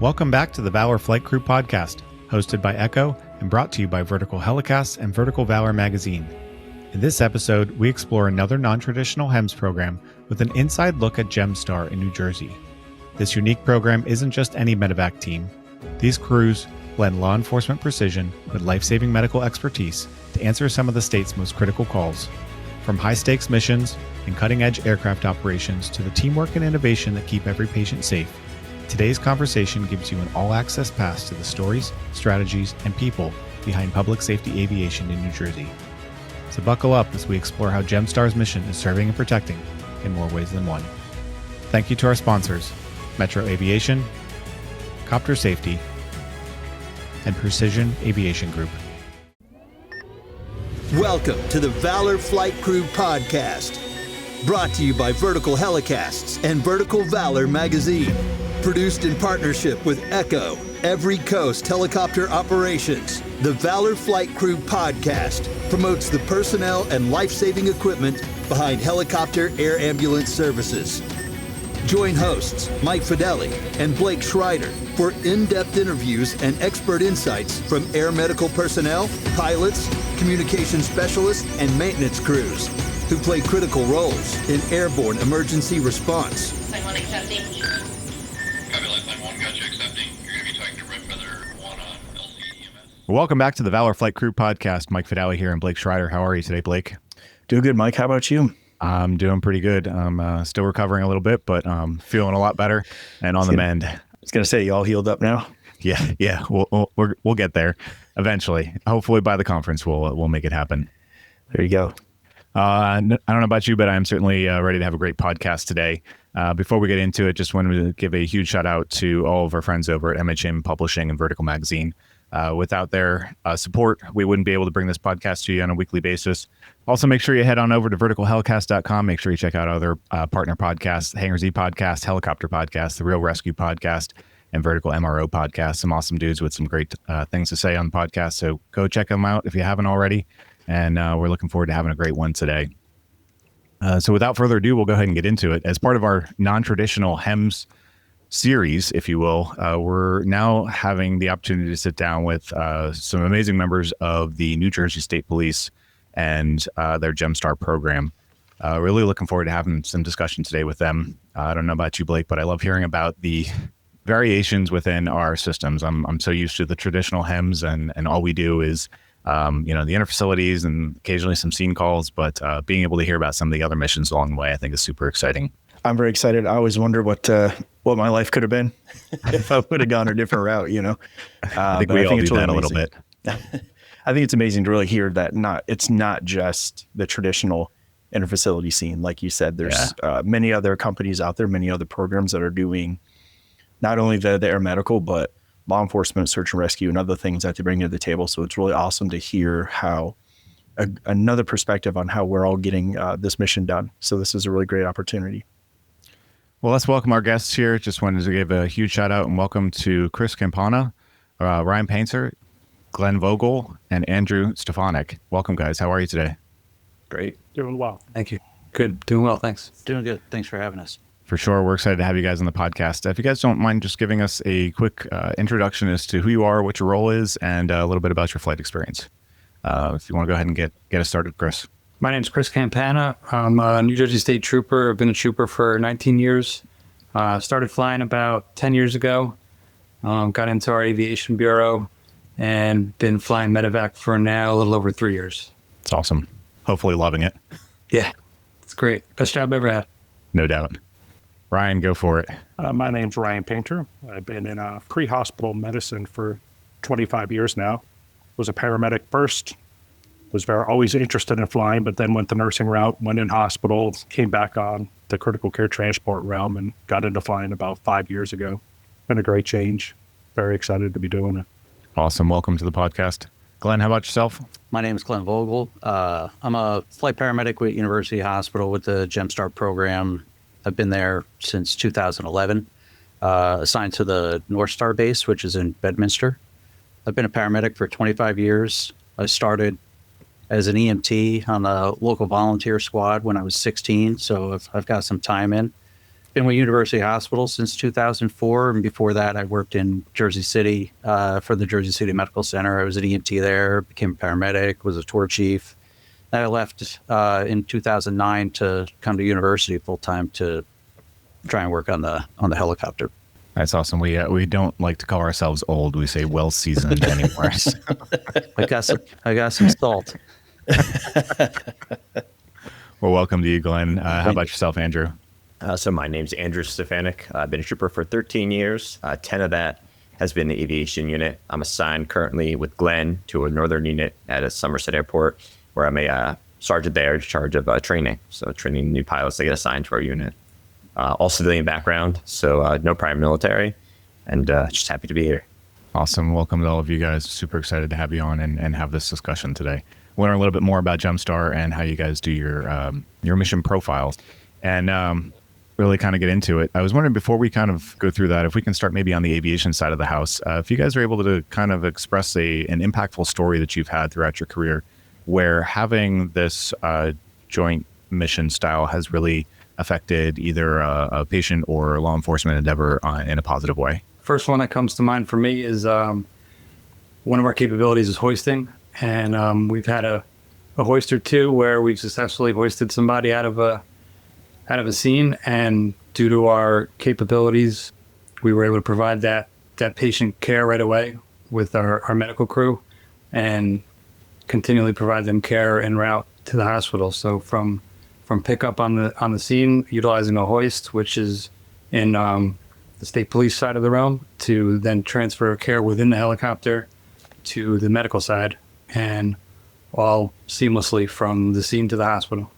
Welcome back to the Valor Flight Crew podcast, hosted by Echo and brought to you by Vertical Helicasts and Vertical Valor magazine. In this episode, we explore another non-traditional HEMS program with an inside look at JEMSTAR in New Jersey. This unique program isn't just any medevac team. These crews blend law enforcement precision with life-saving medical expertise to answer some of the state's most critical calls. From high-stakes missions and cutting-edge aircraft operations to the teamwork and innovation that keep every patient safe, today's conversation gives you an all-access pass to the stories, strategies, and people behind public safety aviation in New Jersey. So buckle up as we explore how JEMSTAR's mission is serving and protecting in more ways than one. Thank you to our sponsors, Metro Aviation, Copter Safety, and Precision Aviation Group. Welcome to the Valor Flight Crew podcast, brought to you by Vertical Helicasts and Vertical Valor magazine. Produced in partnership with Echo, Every Coast Helicopter Operations, the Valor Flight Crew podcast promotes the personnel and life-saving equipment behind helicopter air ambulance services. Join hosts Mike Fideli and Blake Schreider for in-depth interviews and expert insights from air medical personnel, pilots, communication specialists, and maintenance crews who play critical roles in airborne emergency response. Line 1 accepting. Copy, Line 1, gotcha, accepting. You're going to be talking to Red Feather 1 on LCEMS. Welcome back to the Valor Flight Crew podcast. Mike Fideli here and Blake Schreider. How are you today, Blake? Doing good, Mike. How about you? I'm doing pretty good. I'm still recovering a little bit, but feeling a lot better and on the mend. I was going to say, you all healed up now? Yeah. We'll get there eventually. Hopefully by the conference, we'll make it happen. There you go. I don't know about you, but I'm certainly ready to have a great podcast today. Before we get into it, just wanted to give a huge shout out to all of our friends over at MHM Publishing and Vertical Magazine. Without their support, we wouldn't be able to bring this podcast to you on a weekly basis. Also, make sure you head on over to verticalhelicast.com. Make sure you check out other partner podcasts, Hangar Z Podcast, Helicopter Podcast, The Real Rescue Podcast, and Vertical MRO Podcast. Some awesome dudes with some great things to say on the podcast. So go check them out if you haven't already. And we're looking forward to having a great one today. So without further ado, we'll go ahead and get into it. As part of our non-traditional HEMS series, if you will, we're now having the opportunity to sit down with some amazing members of the New Jersey State Police and their JEMSTAR program. Really looking forward to having some discussion today with them. I don't know about you, Blake, but I love hearing about the variations within our systems. I'm so used to the traditional HEMS and all we do is the inter facilities and occasionally some scene calls, but being able to hear about some of the other missions along the way, I think is super exciting. I'm very excited. I always wonder what my life could have been if I would have gone a different route, I think we all do that a little bit. I think it's amazing to really hear that it's not just the traditional interfacility scene. Like you said, there's many other companies out there, many other programs that are doing not only the air medical, but law enforcement, search and rescue, and other things that they bring to the table. So it's really awesome to hear how another perspective on how we're all getting this mission done. So this is a really great opportunity. Well, let's welcome our guests here. Just wanted to give a huge shout out and welcome to Chris Campana, Ryan Painter, Glenn Vogel, and Andrew Stefanik. Welcome, guys. How are you today? Great. Doing well. Thank you. Good. Doing well. Thanks. Doing good. Thanks for having us. For sure. We're excited to have you guys on the podcast. If you guys don't mind just giving us a quick introduction as to who you are, what your role is, and a little bit about your flight experience. If you want to go ahead and get us started, Chris. My name's Chris Campana. I'm a New Jersey State Trooper. I've been a trooper for 19 years. Started flying about 10 years ago. Got into our aviation bureau and been flying medevac for now a little over 3 years. It's awesome. Hopefully loving it. Yeah, it's great. Best job I ever had. No doubt. Ryan, go for it. My name's Ryan Painter. I've been in pre-hospital medicine for 25 years now. Was a paramedic first. Was always interested in flying, but then went the nursing route, went in hospital, came back on the critical care transport realm, and got into flying about 5 years ago. Been a great change. Very excited to be doing it. Awesome. Welcome to the podcast. Glenn, how about yourself? My name is Glenn Vogel. I'm a flight paramedic with University Hospital with the JEMSTAR program. I've been there since 2011, assigned to the North Star base, which is in Bedminster. I've been a paramedic for 25 years. I started as an EMT on the local volunteer squad when I was 16, so I've got some time in. been with University Hospital since 2004. And before that, I worked in Jersey City for the Jersey City Medical Center. I was an EMT there, became a paramedic, was a tour chief. Then I left in 2009 to come to university full time to try and work on the helicopter. That's awesome. We don't like to call ourselves old. We say well seasoned anymore. I got some salt. Well, welcome to you, Glenn. How about yourself, Andrew? So my name's Andrew Stefanik. I've been a trooper for 13 years. 10 of that has been the aviation unit. I'm assigned currently with Glenn to a northern unit at a Somerset Airport, where I'm a sergeant there in charge of training. So training new pilots that get assigned to our unit. All civilian background, so no prior military, and just happy to be here. Awesome. Welcome to all of you guys. Super excited to have you on and have this discussion today. We'll learn a little bit more about JEMSTAR and how you guys do your mission profiles, and really kind of get into it. I was wondering, before we kind of go through that, if we can start maybe on the aviation side of the house. If you guys are able to kind of express an impactful story that you've had throughout your career where having this joint mission style has really affected either a patient or law enforcement endeavor in a positive way. First one that comes to mind for me is one of our capabilities is hoisting. And we've had a hoist or two where we've successfully hoisted somebody out of a scene. And due to our capabilities, we were able to provide that patient care right away with our medical crew and continually provide them care en route to the hospital. So from pickup on the scene, utilizing a hoist, which is in the state police side of the realm, to then transfer care within the helicopter to the medical side, and all seamlessly from the scene to the hospital.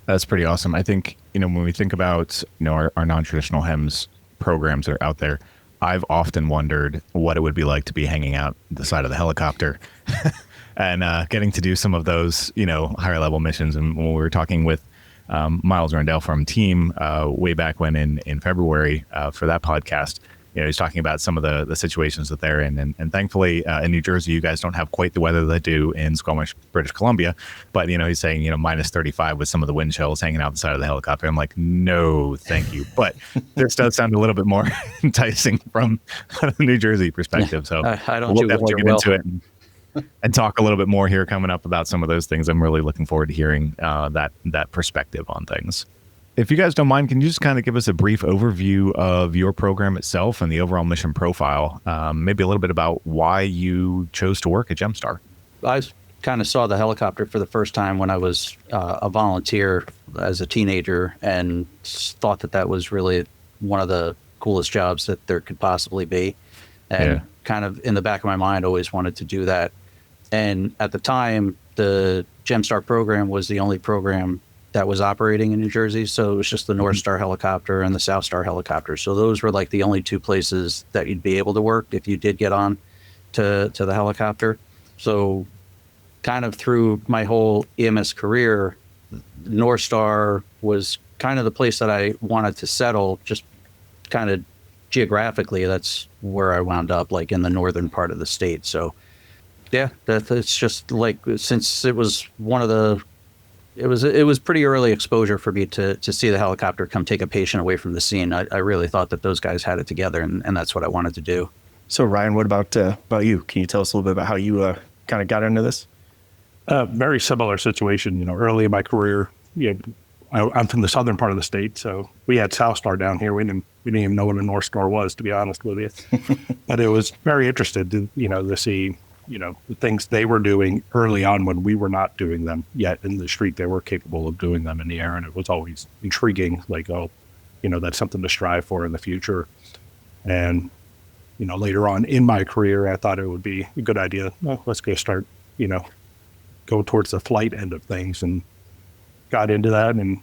That's pretty awesome. I think, when we think about, our non-traditional HEMS programs that are out there, I've often wondered what it would be like to be hanging out the side of the helicopter and getting to do some of those, higher level missions. And when we were talking with Miles Randell from Team way back when in February for that podcast, he's talking about some of the situations that they're in. And thankfully in New Jersey, you guys don't have quite the weather they do in Squamish, British Columbia. But, he's saying, minus 35 with some of the wind chills hanging out the side of the helicopter. I'm like, no, thank you. But this does sound a little bit more enticing from the New Jersey perspective. So I don't we'll do definitely weather get well. into it and talk a little bit more here coming up about some of those things. I'm really looking forward to hearing that perspective on things. If you guys don't mind, can you just kind of give us a brief overview of your program itself and the overall mission profile? Maybe a little bit about why you chose to work at JEMSTAR. I kind of saw the helicopter for the first time when I was a volunteer as a teenager, and thought that was really one of the coolest jobs that there could possibly be. And kind of in the back of my mind, always wanted to do that. And at the time, the JEMSTAR program was the only program that was operating in New Jersey. So it was just the North Star helicopter and the South Star helicopter. So those were like the only two places that you'd be able to work if you did get on to the helicopter. So kind of through my whole EMS career, North Star was kind of the place that I wanted to settle, just kind of geographically. That's where I wound up, like in the northern part of the state. So yeah, it's just like, since it was one of the, it was pretty early exposure for me to see the helicopter come take a patient away from the scene. I really thought that those guys had it together, and that's what I wanted to do. So Ryan, what about you? Can you tell us a little bit about how you kind of got into this? Very similar situation. Early in my career, I'm from the southern part of the state, so we had South Star down here. We didn't even know what a North Star was, to be honest with you. But it was very interested to see the things they were doing early on when we were not doing them yet in the street. They were capable of doing them in the air, and it was always intriguing. Like, that's something to strive for in the future. And later on in my career, I thought it would be a good idea. Well, let's go start, go towards the flight end of things, and got into that, and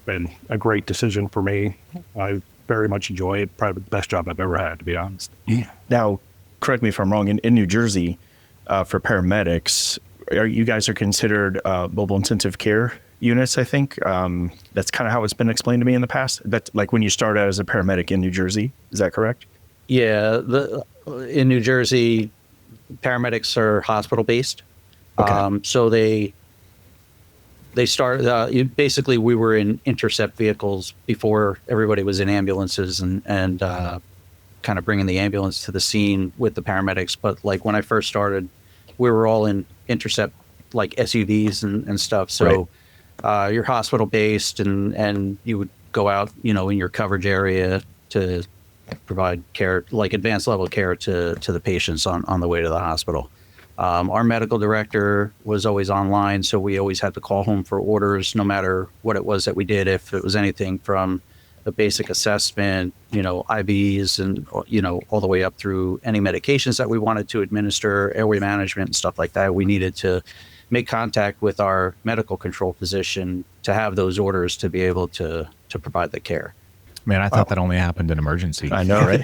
been a great decision for me. I very much enjoy it. Probably the best job I've ever had, to be honest. Yeah. Now, correct me if I'm wrong. In New Jersey, for paramedics, you guys are considered mobile intensive care units, I think. That's kind of how it's been explained to me in the past. That's like when you start out as a paramedic in New Jersey. Is that correct? Yeah, in New Jersey, paramedics are hospital based. Okay. So they they started, basically we were in intercept vehicles before everybody was in ambulances and kind of bringing the ambulance to the scene with the paramedics. But like when I first started, we were all in intercept, like SUVs and stuff. So you're hospital based and you would go out, in your coverage area to provide care, like advanced level care to the patients on the way to the hospital. Our medical director was always online, so we always had to call home for orders, no matter what it was that we did. If it was anything from a basic assessment, IVs, and all the way up through any medications that we wanted to administer, airway management and stuff like that, we needed to make contact with our medical control physician to have those orders to be able to provide the care. Man, I thought that only happened in emergency. I know, right?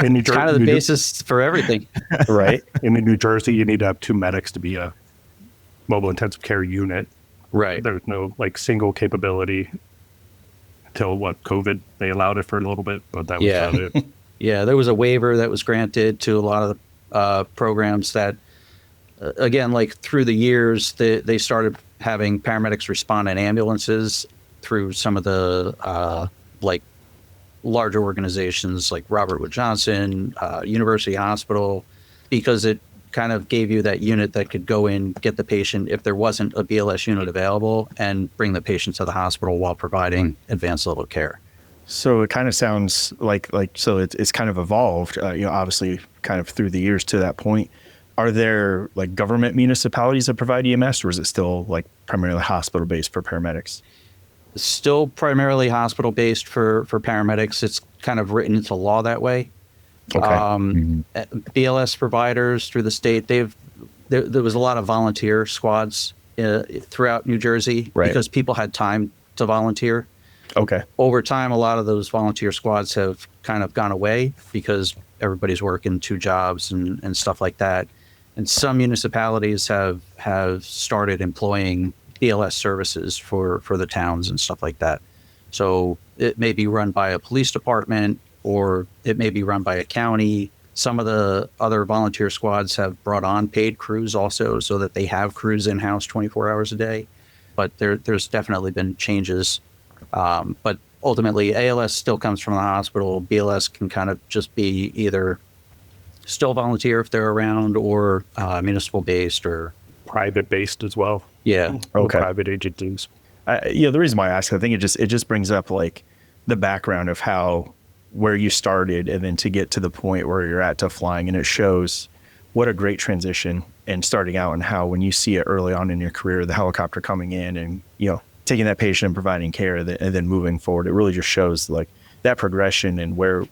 In New Jersey, Kind of the basis for everything. right? In New Jersey, you need to have 2 medics to be a mobile intensive care unit. Right. There's no single capability until COVID, they allowed it for a little bit, but that was about it. Yeah, there was a waiver that was granted to a lot of the programs that, again, like through the years, they started having paramedics respond in ambulances through some of the like larger organizations like Robert Wood Johnson, University Hospital, because it kind of gave you that unit that could go in, get the patient if there wasn't a BLS unit available, and bring the patient to the hospital while providing advanced level care. So it kind of sounds like so it's kind of evolved, obviously kind of through the years to that point. Are there like government municipalities that provide EMS, or is it still like primarily hospital based for paramedics? Still primarily hospital based for paramedics. It's kind of written into law that way. Okay. BLS providers through the state, there was a lot of volunteer squads throughout New Jersey because people had time to volunteer. Okay. Over time, a lot of those volunteer squads have kind of gone away because everybody's working 2 jobs and stuff like that. And some municipalities have started employing BLS services for the towns and stuff like that. So it may be run by a police department or it may be run by a county. Some of the other volunteer squads have brought on paid crews also so that they have crews in-house 24 hours a day. But there's definitely been changes. But ultimately, ALS still comes from the hospital. BLS can kind of just be either still volunteer if they're around or municipal-based or Private-based as well. Yeah. Okay. Private agencies. The reason why I ask, I think it just brings up like the background of where you started and then to get to the point where you're at to flying, and it shows what a great transition and starting out, and how when you see it early on in your career, the helicopter coming in and taking that patient and providing care and then moving forward, it really just shows like that progression and where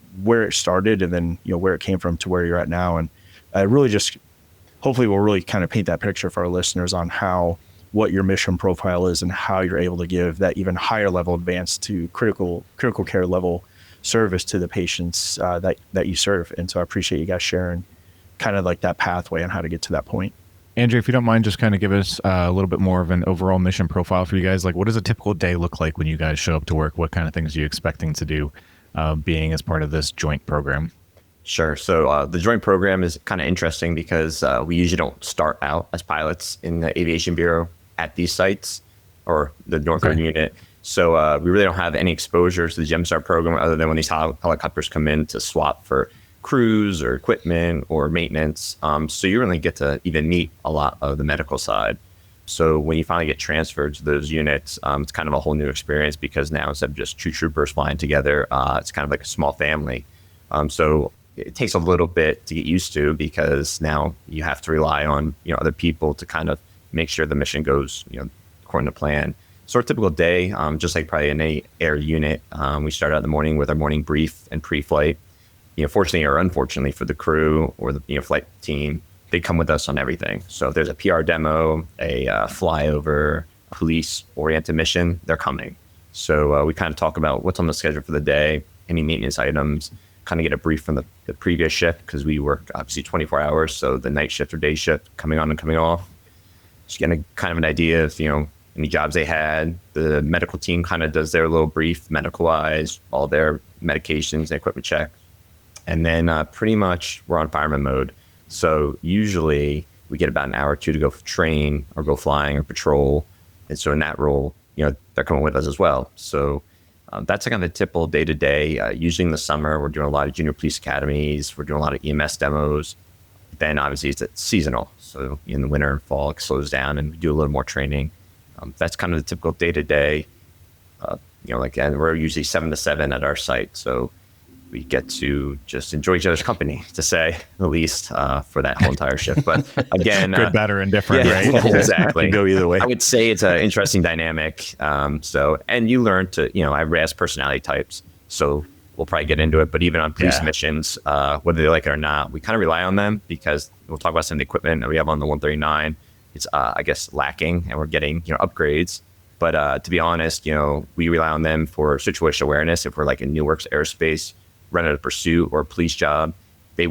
it started and then where it came from to where you're at now. And really just hopefully we'll really kind of paint that picture for our listeners on what your mission profile is and how you're able to give that even higher level advanced to critical care level service to the patients that you serve. And so I appreciate you guys sharing kind of like that pathway on how to get to that point. Andrew, if you don't mind, just kind of give us a little bit more of an overall mission profile for you guys. Like, what does a typical day look like when you guys show up to work? What kind of things are you expecting to do being as part of this joint program? Sure. So the joint program is kind of interesting because we usually don't start out as pilots in the Aviation Bureau at these sites or the Northern Unit. So we really don't have any exposure to the JEMSTAR program other than when these helicopters come in to swap for crews or equipment or maintenance. So you really get to even meet a lot of the medical side. So when you finally get transferred to those units, it's kind of a whole new experience because now instead of just 2 troopers flying together, it's kind of like a small family. So it takes a little bit to get used to because now you have to rely on other people to kind of make sure the mission goes according to plan. So our typical day, just like probably in a air unit, we start out in the morning with our morning brief and pre-flight. Fortunately or unfortunately for the crew or the flight team, they come with us on everything. So if there's a PR demo, a flyover, police-oriented mission, they're coming. So we kind of talk about what's on the schedule for the day, any maintenance items, kind of get a brief from the previous shift because we work obviously 24 hours. So the night shift or day shift coming on and coming off. Just getting kind of an idea of, any jobs they had. The medical team kind of does their little brief medical-wise, all their medications and equipment check. And then pretty much we're on fireman mode. So usually we get about an hour or 2 to go train or go flying or patrol. And so in that role, they're coming with us as well. So that's kind of the typical day to day. Usually in the summer, we're doing a lot of junior police academies. We're doing a lot of EMS demos. Then obviously it's seasonal. So in the winter and fall, it slows down and we do a little more training. That's kind of the typical day to day. And we're usually 7 to 7 at our site. So we get to just enjoy each other's company, to say the least, for that whole entire shift. But again, good, better, and different, yeah, right? Exactly. Can go either way. I would say it's an interesting dynamic. And you learn to, I RAS personality types. So we'll probably get into it. But even on police missions, whether they like it or not, we kind of rely on them because we'll talk about some of the equipment that we have on the 139. It's, I guess, lacking, and we're getting, upgrades. But to be honest, we rely on them for situational awareness. If we're like in Newark's airspace, running a pursuit or a police job, they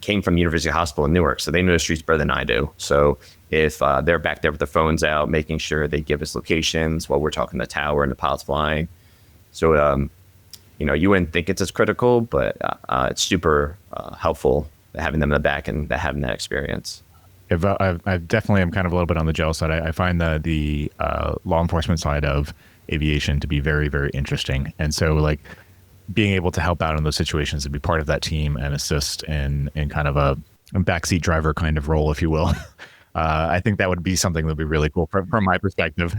came from University Hospital in Newark, so they know the streets better than I do. So if they're back there with their phones out, making sure they give us locations while we're talking to the tower and the pilot's flying. So, you wouldn't think it's as critical, but it's super helpful having them in the back and having that experience. I definitely am kind of a little bit on the jealous side. I find the law enforcement side of aviation to be very, very interesting. And so like being able to help out in those situations and be part of that team and assist in kind of a backseat driver kind of role, if you will. I think that would be something that would be really cool from my perspective.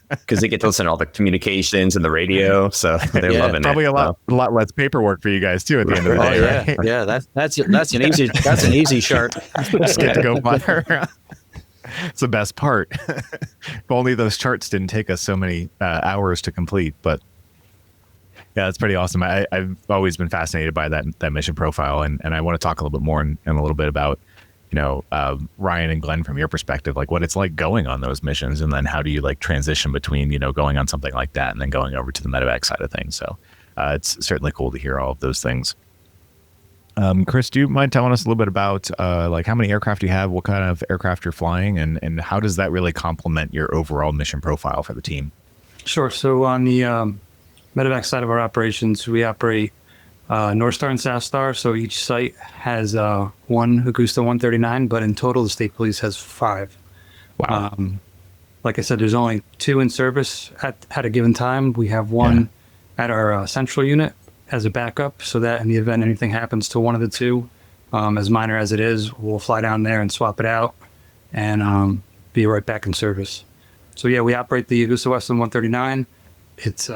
Because they get to listen to all the communications and the radio, so they're loving probably it. Probably a lot less paperwork for you guys too at the end of the day, right? Yeah. That's an easy chart. Just get to go fly around. It's the best part. If only those charts didn't take us so many hours to complete. But yeah, that's pretty awesome. I've always been fascinated by that mission profile, and I want to talk a little bit more in a little bit about Ryan and Glenn, from your perspective, like what it's like going on those missions, and then how do you like transition between going on something like that and then going over to the medevac side of things. So it's certainly cool to hear all of those things. Chris, do you mind telling us a little bit about like how many aircraft you have, what kind of aircraft you're flying, and how does that really complement your overall mission profile for the team? Sure. So on the medevac side of our operations, we operate North Star and South Star. So each site has one Augusta 139, but in total, the state police has 5. Wow. Like I said, there's only 2 in service at a given time. We have one at our central unit as a backup, so that in the event anything happens to one of the 2, as minor as it is, we'll fly down there and swap it out and be right back in service. So yeah, we operate the Augusta Westland 139. It's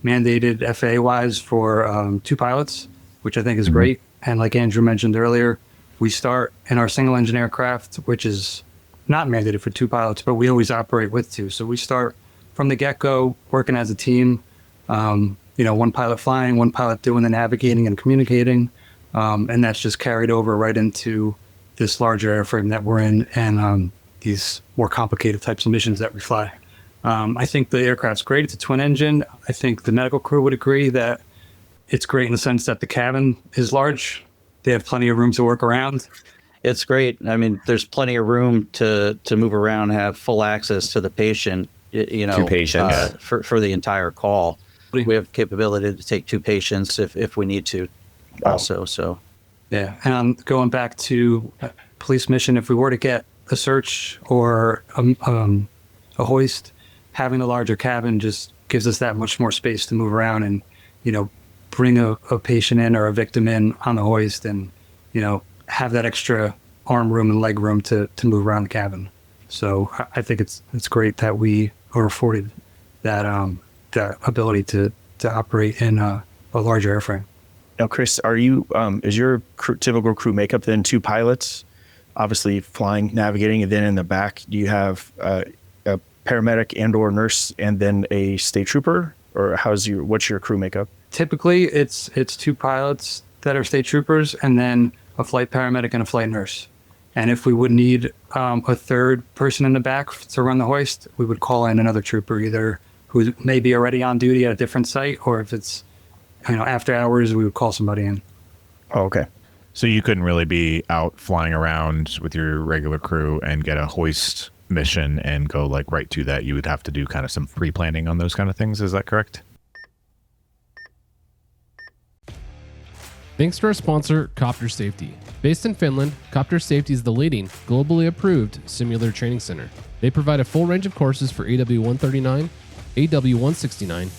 mandated FAA-wise for 2 pilots, which I think is great. And like Andrew mentioned earlier, we start in our single-engine aircraft, which is not mandated for 2 pilots, but we always operate with 2. So we start from the get-go working as a team, one pilot flying, one pilot doing the navigating and communicating, and that's just carried over right into this larger airframe that we're in and these more complicated types of missions that we fly. I think the aircraft's great. It's a twin engine. I think the medical crew would agree that it's great in the sense that the cabin is large. They have plenty of room to work around. It's great. I mean, there's plenty of room to move around, have full access to the patient, 2 patients. For the entire call. We have capability to take 2 patients if we need to also. So, yeah. And going back to police mission, if we were to get a search or a hoist, having a larger cabin just gives us that much more space to move around and, bring a patient in or a victim in on the hoist and, have that extra arm room and leg room to move around the cabin. So I think it's great that we are afforded that ability to operate in a larger airframe. Now, Chris, are you is your typical crew makeup then 2 pilots, obviously flying, navigating, and then in the back, do you have a paramedic and or nurse and then a state trooper, or what's your crew makeup? Typically, it's 2 pilots that are state troopers and then a flight paramedic and a flight nurse. And if we would need a 3rd person in the back to run the hoist, we would call in another trooper, either who may be already on duty at a different site, or if it's after hours, we would call somebody in. Oh, okay. So you couldn't really be out flying around with your regular crew and get a hoist mission and go like right to that. You would have to do kind of some pre-planning on those kind of things. Is that correct? Thanks to our sponsor, Copter Safety. Based in Finland, Copter Safety is the leading, globally approved simulator training center. They provide a full range of courses for AW139, AW169,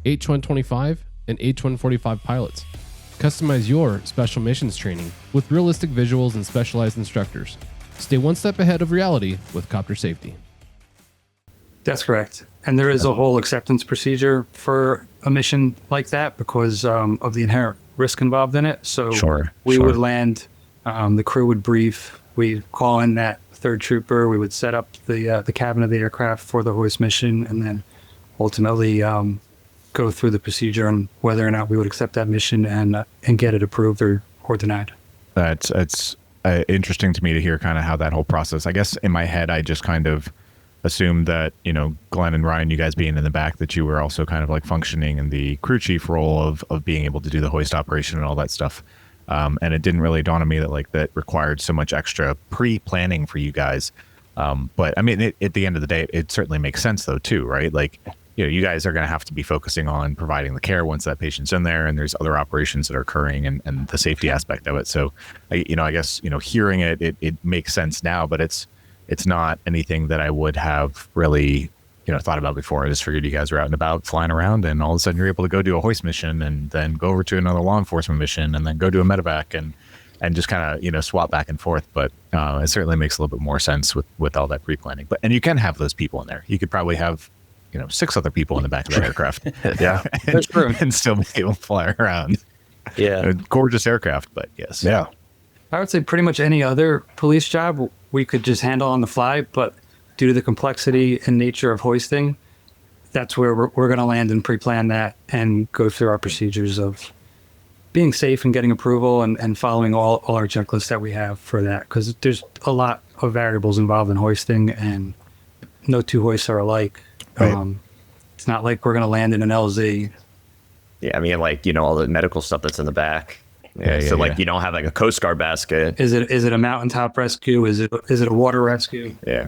H125, and H145 pilots. Customize your special missions training with realistic visuals and specialized instructors. Stay one step ahead of reality with copter safety. That's correct. And there is a whole acceptance procedure for a mission like that because of the inherent risk involved in it. So we would land, the crew would brief, we'd call in that third trooper, we would set up the cabin of the aircraft for the hoist mission, and then ultimately go through the procedure on whether or not we would accept that mission and get it approved or denied. It's interesting to me to hear kind of how that whole process, I guess in my head, I just kind of assumed that, you know, Glenn and Ryan, you guys being in the back, that you were also kind of like functioning in the crew chief role of being able to do the hoist operation and all that stuff. And it didn't really dawn on me that like that required so much extra pre-planning for you guys. But I mean, at the end of the day, it certainly makes sense though too, right? Like, you know, you guys are going to have to be focusing on providing the care once that patient's in there, and there's other operations that are occurring and the safety aspect of it. So, I guess, you know, hearing it makes sense now, but it's not anything that I would have really, you know, thought about before. I just figured you guys were out and about flying around, and all of a sudden you're able to go do a hoist mission and then go over to another law enforcement mission and then go do a medevac and just kind of, you know, swap back and forth. But it certainly makes a little bit more sense with all that pre-planning. And you can have those people in there. You could probably have, you know, 6 other people in the back of the aircraft. Yeah. There's room. And still be able to fly around. Yeah. A gorgeous aircraft, but yes. Yeah. I would say pretty much any other police job we could just handle on the fly, but due to the complexity and nature of hoisting, that's where we're going to land and pre-plan that and go through our procedures of being safe and getting approval and following all our checklists that we have for that, because there's a lot of variables involved in hoisting and no two hoists are alike. Right. It's not like we're going to land in an LZ. Yeah, I mean, like, you know, all the medical stuff that's in the back. Yeah, So like, yeah. you don't have like a Coast Guard basket. Is it a mountaintop rescue? Is it a water rescue? Yeah.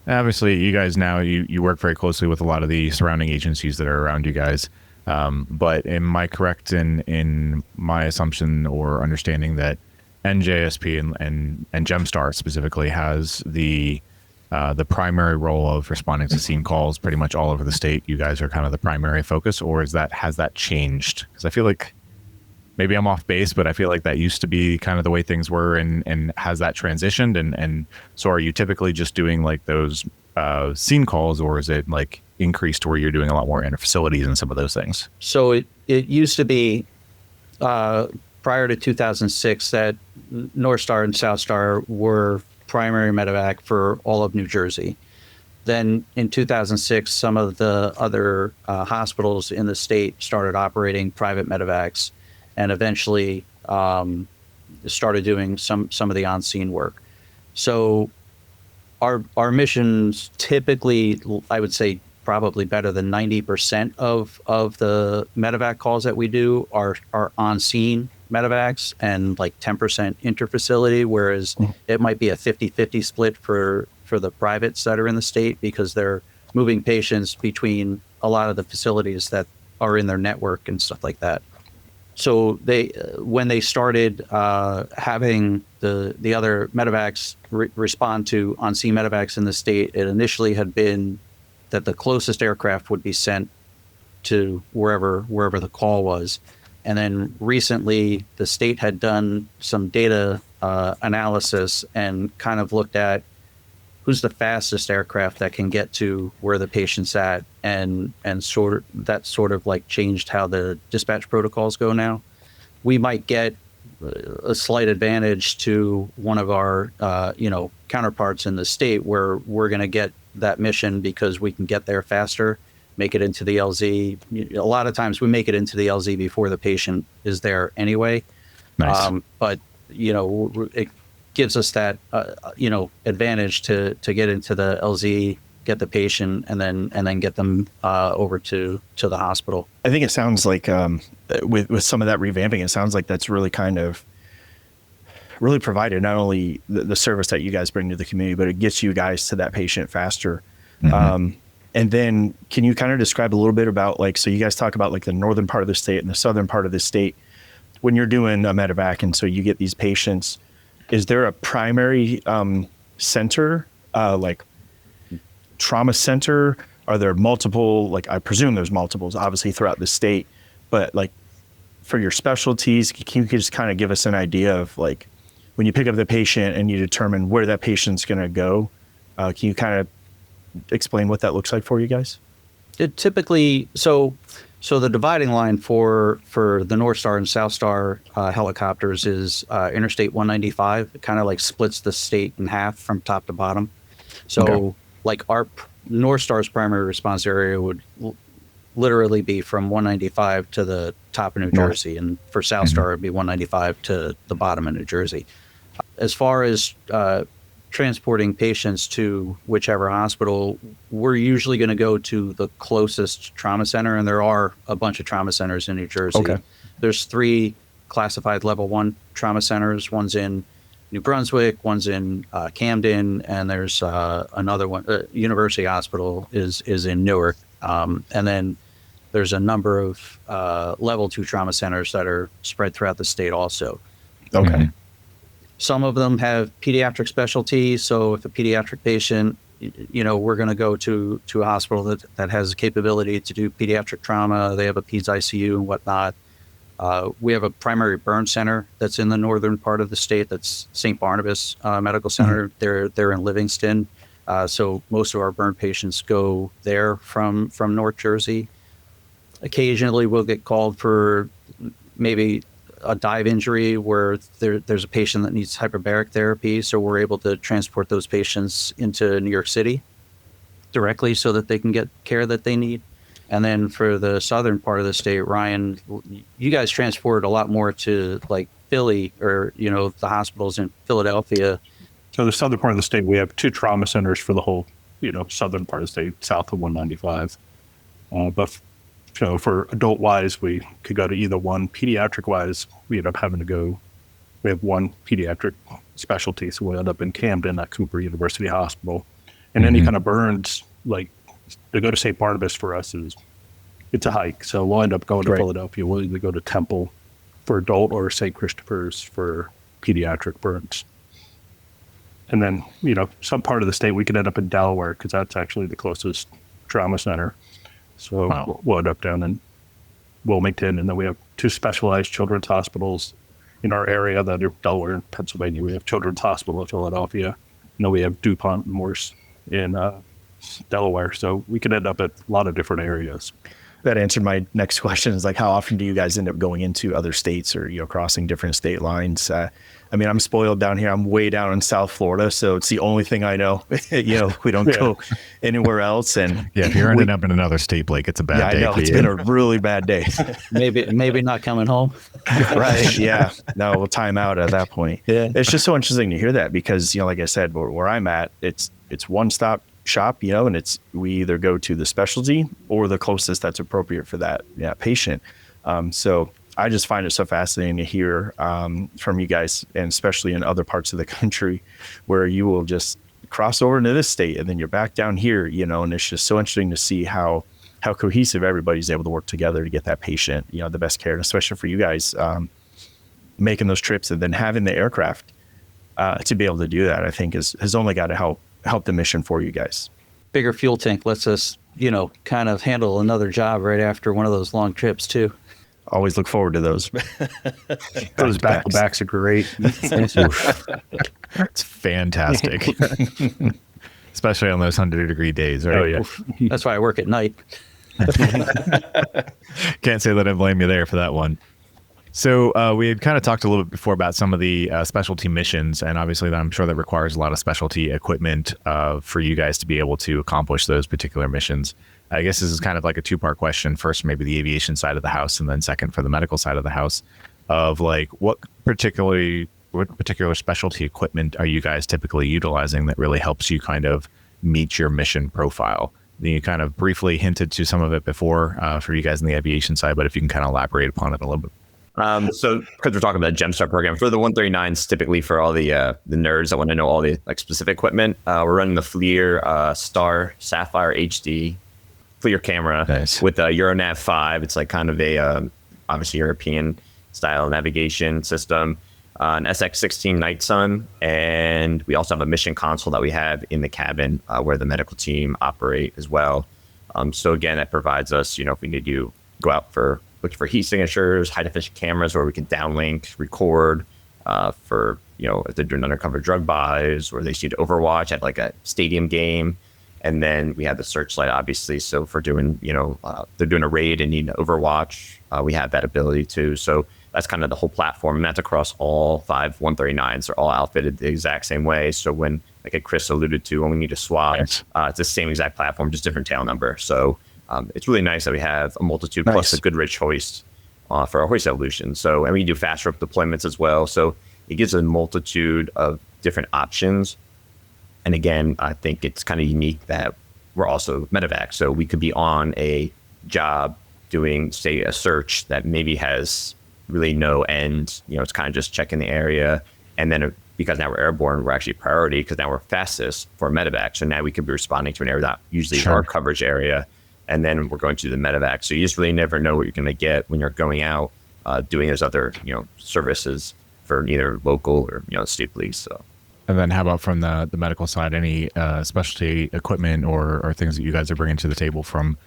Obviously, you guys now, you work very closely with a lot of the surrounding agencies that are around you guys. But am I correct in my assumption or understanding that NJSP and JEMSTAR specifically has the primary role of responding to scene calls pretty much all over the state? You guys are kind of the primary focus, or has that changed? Because I feel like maybe I'm off base, but I feel like that used to be kind of the way things were, and has that transitioned? And so are you typically just doing like those scene calls, or is it like increased where you're doing a lot more inter facilities and some of those things? So it used to be prior to 2006 that North Star and South Star were primary medevac for all of New Jersey. Then in 2006, some of the other hospitals in the state started operating private medevacs, and eventually started doing some of the on-scene work. So our missions typically, I would say probably better than 90% of the medevac calls that we do are on-scene medevacs and like 10% interfacility, whereas it might be a 50-50 split for the privates that are in the state, because they're moving patients between a lot of the facilities that are in their network and stuff like that. So when they started having the other medevacs respond to on-scene medevacs in the state, it initially had been that the closest aircraft would be sent to wherever the call was. And then recently, the state had done some data analysis and kind of looked at who's the fastest aircraft that can get to where the patient's at, and sort of like changed how the dispatch protocols go now. We might get a slight advantage to one of our counterparts in the state, where we're going to get that mission because we can get there faster, make it into the LZ. A lot of times we make it into the LZ before the patient is there anyway. Nice. But it gives us that advantage to get into the LZ, get the patient, and then get them over to the hospital. I think it sounds like with some of that revamping, it sounds like that's really kind of really provided not only the service that you guys bring to the community, but it gets you guys to that patient faster. Mm-hmm. And then can you kind of describe a little bit about, like, so you guys talk about like the northern part of the state and the southern part of the state when you're doing a medevac, and so you get these patients, is there a primary center, like trauma center? Are there multiple, like I presume there's multiples obviously throughout the state, but like for your specialties, can you just kind of give us an idea of like when you pick up the patient and you determine where that patient's going to go? Can you kind of explain what that looks like for you guys? It typically, so the dividing line for the North Star and South Star helicopters is Interstate 195. It kind of like splits the state in half from top to bottom. So like our North Star's primary response area would literally be from 195 to the top of New Jersey, and for South Star it'd be 195 to the bottom of New Jersey. As far as transporting patients to whichever hospital, we're usually going to go to the closest trauma center, and there are a bunch of trauma centers in New Jersey. Okay. There's 3 classified level 1 trauma centers. One's in New Brunswick, one's in Camden, and there's another one. University Hospital is in Newark, and then there's a number of level 2 trauma centers that are spread throughout the state also. Okay. Some of them have pediatric specialty. So if a pediatric patient, we're going to go to a hospital that has the capability to do pediatric trauma. They have a peds ICU and whatnot. We have a primary burn center that's in the northern part of the state. That's St. Barnabas Medical Center. They're in Livingston. So most of our burn patients go there from North Jersey. Occasionally we'll get called for maybe a dive injury where there's a patient that needs hyperbaric therapy. So we're able to transport those patients into New York City directly so that they can get care that they need. And then for the southern part of the state, Ryan, you guys transport a lot more to like Philly or, the hospitals in Philadelphia. So the southern part of the state, we have 2 trauma centers for the whole, southern part of the state, south of 195. But for adult-wise, we could go to either one. Pediatric-wise, we end up having to go. We have one pediatric specialty, so we end up in Camden at Cooper University Hospital. And any kind of burns, like to go to St. Barnabas for us it's a hike. So we'll end up going to Philadelphia. We'll either go to Temple for adult or St. Christopher's for pediatric burns. And then, some part of the state, we could end up in Delaware because that's actually the closest trauma center. So we'll end up down in Wilmington, and then we have 2 specialized children's hospitals in our area that are Delaware and Pennsylvania. We have Children's Hospital in Philadelphia. We have DuPont and Morse in Delaware. So we could end up at a lot of different areas. That answered my next question is like, how often do you guys end up going into other states or, crossing different state lines? I'm spoiled down here. I'm way down in South Florida, so it's the only thing I know. We don't go anywhere else. And if you're ending up in another state, Blake, it's a bad day. I know it's been a really bad day. maybe not coming home. Right. Yeah. No, we'll time out at that point. Yeah. It's just so interesting to hear that because, like I said, where I'm at, it's one-stop shop, and we either go to the specialty or the closest that's appropriate for that patient. So I just find it so fascinating to hear from you guys, and especially in other parts of the country where you will just cross over into this state and then you're back down here, and it's just so interesting to see how cohesive everybody's able to work together to get that patient, the best care. And especially for you guys making those trips and then having the aircraft to be able to do that, I think has only got to help the mission for you guys. Bigger fuel tank lets us, kind of handle another job right after one of those long trips too. Always look forward to those. Those back-to-backs are great. It's fantastic. Especially on those 100-degree days, right? Oh, yeah. That's why I work at night. Can't say that I blame you there for that one. So we had kind of talked a little bit before about some of the specialty missions, and obviously I'm sure that requires a lot of specialty equipment for you guys to be able to accomplish those particular missions. I guess this is kind of like a 2-part question. First, maybe the aviation side of the house, and then second for the medical side of the house, of like what particular specialty equipment are you guys typically utilizing that really helps you kind of meet your mission profile? You kind of briefly hinted to some of it before for you guys in the aviation side, but if you can kind of elaborate upon it a little bit. So because we're talking about the JEMSTAR program, for the 139s, typically for all the nerds that want to know all the specific equipment, we're running the FLIR Star Sapphire HD FLIR camera with a Euronav 5. It's like kind of a obviously European style navigation system. an SX-16 Night Sun, and we also have a mission console that we have in the cabin where the medical team operate as well. So again, that provides us, if we need to go out look for heat signatures, high definition cameras where we can downlink, record for, if they're doing undercover drug buys or they need to overwatch at like a stadium game. And then we have the searchlight, obviously. So if we're doing, they're doing a raid and need to overwatch, we have that ability too. So that's kind of the whole platform. And that's across all 5 139s. They're all outfitted the exact same way. So when, like Chris alluded to, when we need to swap, it's the same exact platform, just different tail number. So it's really nice that we have a multitude plus a good rich hoist for our hoist evolution. So, and we do fast rope deployments as well. So it gives a multitude of different options. And again, I think it's kind of unique that we're also medevac. So we could be on a job doing, say, a search that maybe has really no end. It's kind of just checking the area. And then because now we're airborne, we're actually priority because now we're fastest for medevac. So now we could be responding to an area that usually is our coverage area. And then we're going to the medevac. So you just really never know what you're going to get when you're going out doing those other, services for either local or, state police. So. And then how about from the medical side, any specialty equipment or things that you guys are bringing to the table from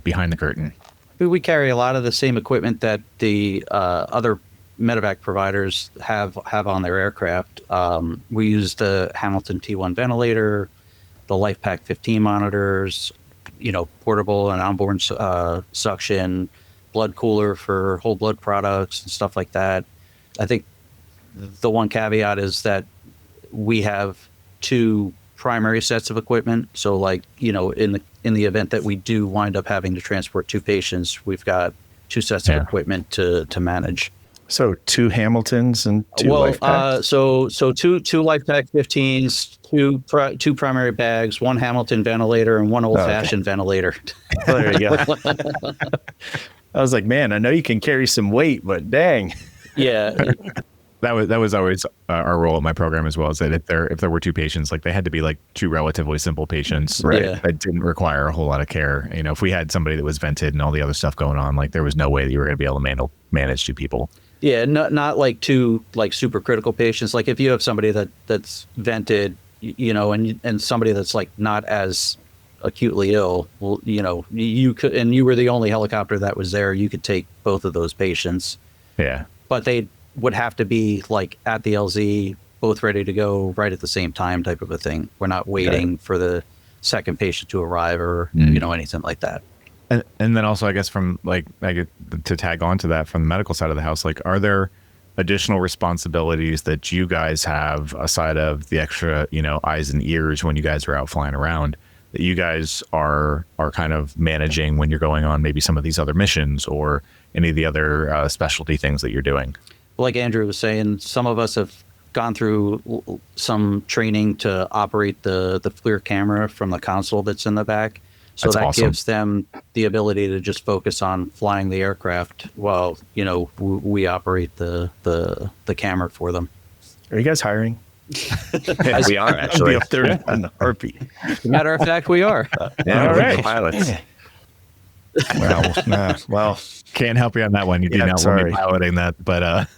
behind the curtain? We carry a lot of the same equipment that the other medevac providers have on their aircraft. We use the Hamilton T1 ventilator, the LifePak 15 monitors, portable and onboard suction, blood cooler for whole blood products and stuff like that. I think the one caveat is that we have 2 primary sets of equipment. So like, in the event that we do wind up having to transport 2 patients, we've got 2 sets of equipment to manage. So 2 Hamiltons and 2 LifePaks? So two LifePak 15s, 2 primary bags, 1 Hamilton ventilator, and 1 old-fashioned ventilator. Well, there you go. I was like, man, I know you can carry some weight, but dang. Yeah. That was always our role in my program as well. Is that if there were 2 patients, like they had to be like 2 relatively simple patients, right? That didn't require a whole lot of care. If we had somebody that was vented and all the other stuff going on, like there was no way that you were going to be able to manage 2 people. Yeah, not like 2 like super critical patients. Like if you have somebody that's vented, and somebody that's like not as acutely ill, well, you could, and you were the only helicopter that was there, you could take both of those patients. Yeah, but they would have to be like at the LZ, both ready to go right at the same time type of a thing. We're not waiting for the second patient to arrive or, anything like that. And then also, I guess from like to tag on to that from the medical side of the house, like, are there additional responsibilities that you guys have aside of the extra, eyes and ears when you guys are out flying around that you guys are kind of managing when you're going on maybe some of these other missions or any of the other specialty things that you're doing? Like Andrew was saying, some of us have gone through some training to operate the FLIR camera from the console that's in the back. So that's awesome. Gives them the ability to just focus on flying the aircraft while, we operate the camera for them. Are you guys hiring? We are actually. Be up there on the heartbeat. As a matter of fact, we are. All right. Pilots. Well, can't help you on that one. You do not want me piloting that, but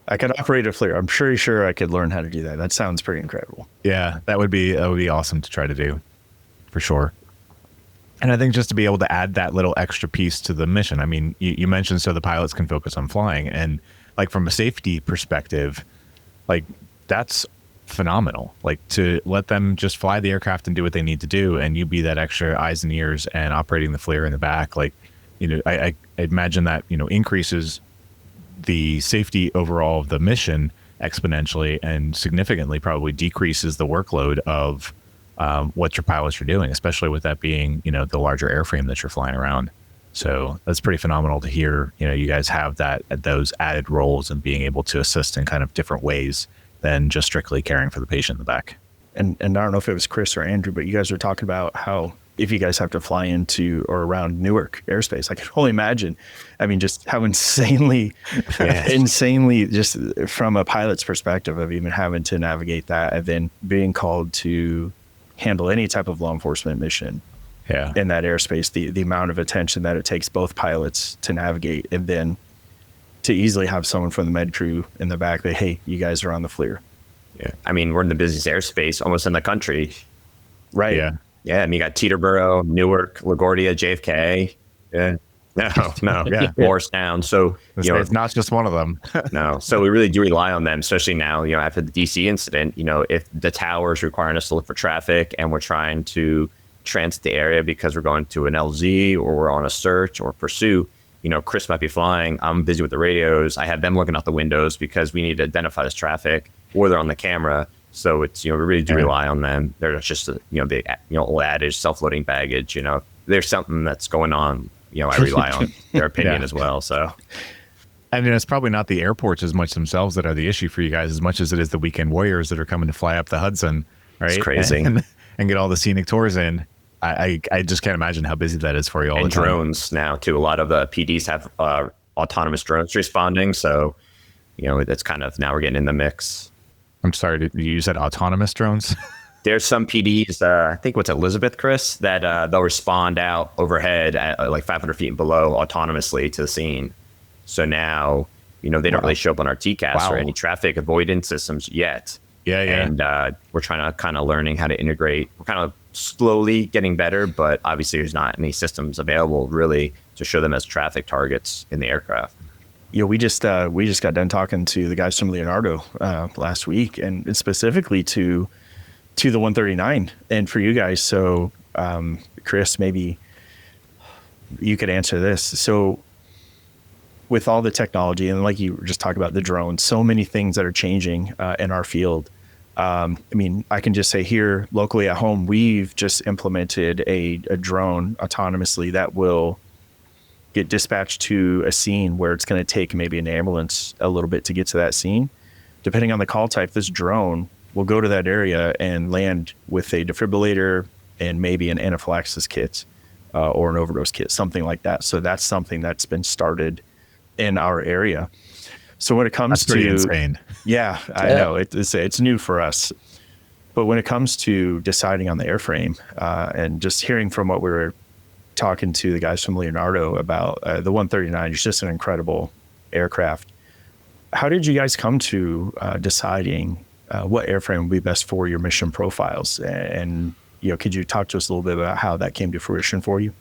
I could operate a FLIR. I'm pretty sure I could learn how to do that. That sounds pretty incredible. Yeah, that would be awesome to try to do, for sure. And I think just to be able to add that little extra piece to the mission. I mean, you mentioned so the pilots can focus on flying, and like from a safety perspective, like that's phenomenal. Like to let them just fly the aircraft and do what they need to do, and you be that extra eyes and ears and operating the FLIR in the back. Like, I imagine that increases the safety overall of the mission exponentially and significantly probably decreases the workload of what your pilots are doing, especially with that being, the larger airframe that you're flying around. So that's pretty phenomenal to hear, you guys have those added roles and being able to assist in kind of different ways than just strictly caring for the patient in the back. And I don't know if it was Chris or Andrew, but you guys were talking about how if you guys have to fly into or around Newark airspace, I can only imagine. I mean, just how insanely just from a pilot's perspective of even having to navigate that and then being called to handle any type of law enforcement mission in that airspace, the amount of attention that it takes both pilots to navigate and then to easily have someone from the med crew in the back that, hey, you guys are on the FLIR. Yeah. I mean, we're in the busiest airspace almost in the country. Right. Yeah. Yeah. I mean, you got Teterboro, Newark, LaGuardia, JFK. Yeah. No. Yeah. Morristown. So, It's not just one of them. no. So we really do rely on them, especially now, after the DC incident, if the tower is requiring us to look for traffic and we're trying to transit the area because we're going to an LZ or we're on a search or pursuit, Chris might be flying. I'm busy with the radios. I have them looking out the windows because we need to identify this traffic, or they're on the camera. So it's, we really do rely on them. They're just, the old adage, self-loading baggage, if there's something that's going on, I rely on their opinion as well. So, I mean, it's probably not the airports as much themselves that are the issue for you guys as much as it is the weekend warriors that are coming to fly up the Hudson, right? It's crazy. And get all the scenic tours in. I just can't imagine how busy that is for you all and the time. Drones now too. A lot of the PDs have autonomous drones responding. So, that's kind of, now we're getting in the mix. I'm sorry, you said autonomous drones? There's some PDs, I think what's Elizabeth, Chris, that they'll respond out overhead at like 500 feet and below autonomously to the scene. So now, they don't really show up on our TCAS or any traffic avoidance systems yet. Yeah. And we're trying to kind of learning how to integrate. We're kind of slowly getting better, but obviously there's not any systems available really to show them as traffic targets in the aircraft. We just got done talking to the guys from Leonardo last week, and specifically to the 139 and for you guys. So, Chris, maybe you could answer this. So with all the technology, and like you were just talking about the drones, so many things that are changing in our field. I mean, I can just say here locally at home, we've just implemented a drone autonomously that will get dispatched to a scene where it's going to take maybe an ambulance a little bit to get to that scene. Depending on the call type, this drone will go to that area and land with a defibrillator and maybe an anaphylaxis kit or an overdose kit, something like that. So that's something that's been started in our area. So when it comes That's pretty insane. Yeah, I know it's new for us. But when it comes to deciding on the airframe and just hearing from what we were talking to the guys from Leonardo about, the 139 is just an incredible aircraft. How did you guys come to deciding what airframe would be best for your mission profiles? And could you talk to us a little bit about how that came to fruition for you?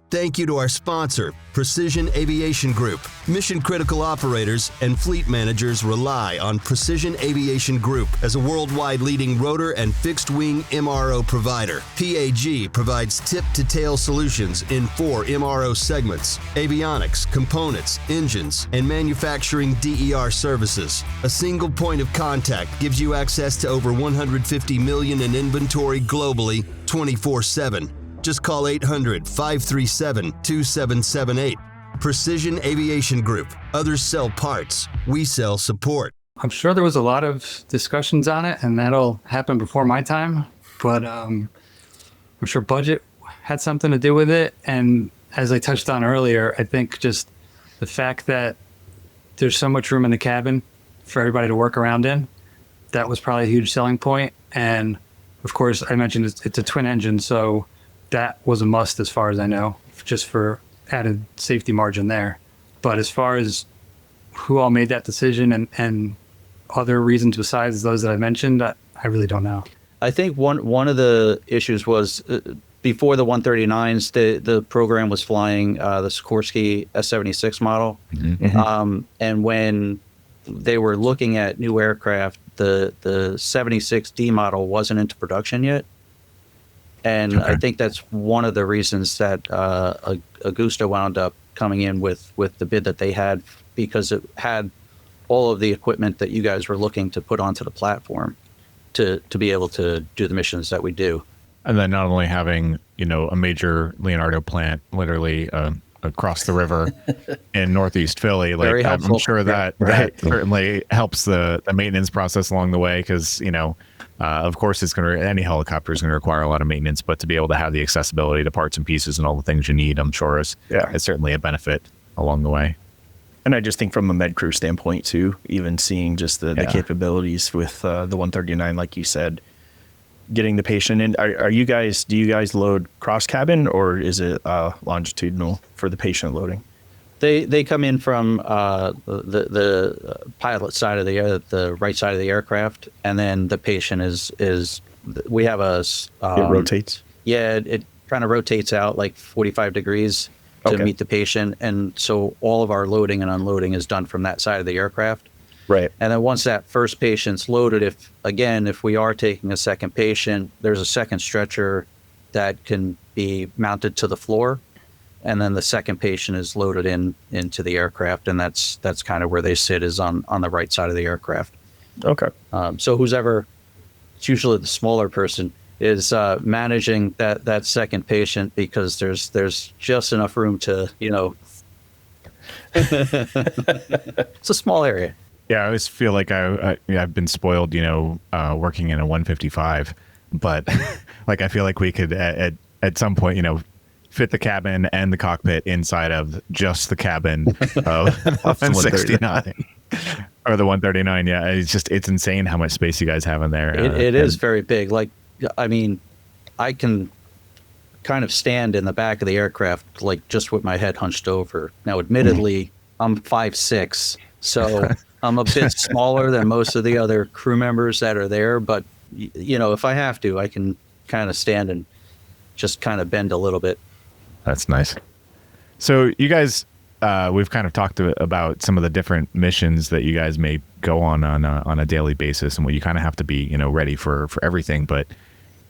Thank you to our sponsor, Precision Aviation Group. Mission critical operators and fleet managers rely on Precision Aviation Group as a worldwide leading rotor and fixed wing MRO provider. PAG provides tip-to-tail solutions in 4 MRO segments: avionics, components, engines, and manufacturing DER services. A single point of contact gives you access to over 150 million in inventory globally, 24/7. Just call 800-537-2778. Precision Aviation Group. Others sell parts. We sell support. I'm sure there was a lot of discussions on it, and that'll happen before my time. But I'm sure budget had something to do with it. And as I touched on earlier, I think just the fact that there's so much room in the cabin for everybody to work around in, that was probably a huge selling point. And of course, I mentioned it's a twin engine, so that was a must as far as I know, just for added safety margin there. But as far as who all made that decision and other reasons besides those that I mentioned, I really don't know. I think one of the issues was before the 139s, the program was flying the Sikorsky S-76 model. Mm-hmm. And when they were looking at new aircraft, the 76D model wasn't into production yet. And okay. I think that's one of the reasons that Augusta wound up coming in with the bid that they had, because it had all of the equipment that you guys were looking to put onto the platform to be able to do the missions that we do. And then not only having, a major Leonardo plant literally across the river in Northeast Philly, like I'm sure that certainly helps the maintenance process along the way, because, of course, any helicopter is going to require a lot of maintenance, but to be able to have the accessibility to parts and pieces and all the things you need, I'm sure is certainly a benefit along the way. And I just think from a med crew standpoint too, even seeing just the capabilities with the 139, like you said, getting the patient in. Do you guys load cross cabin, or is it longitudinal for the patient loading? They come in from the pilot side of the right side of the aircraft, and then the patient is we have It rotates. Yeah, it kind of rotates out like 45 degrees to Okay. meet the patient, and so all of our loading and unloading is done from that side of the aircraft. Right. And then once that first patient's loaded, if we are taking a second patient, there's a second stretcher that can be mounted to the floor, and then the second patient is loaded into the aircraft, and that's kind of where they sit, is on the right side of the aircraft. Okay. So it's usually the smaller person, is managing that second patient, because there's just enough room to, it's a small area. Yeah, I always feel like I've been spoiled, working in a 155, but like I feel like we could at some point, fit the cabin and the cockpit inside of just the cabin of the 169 or the 139. Yeah, it's insane how much space you guys have in there. It is very big. Like, I mean, I can kind of stand in the back of the aircraft, like just with my head hunched over. Now, admittedly, I'm 5'6", so I'm a bit smaller than most of the other crew members that are there. But, if I have to, I can kind of stand and just kind of bend a little bit. That's nice. So you guys, we've kind of talked about some of the different missions that you guys may go on a daily basis, and what you kind of have to be, ready for everything. But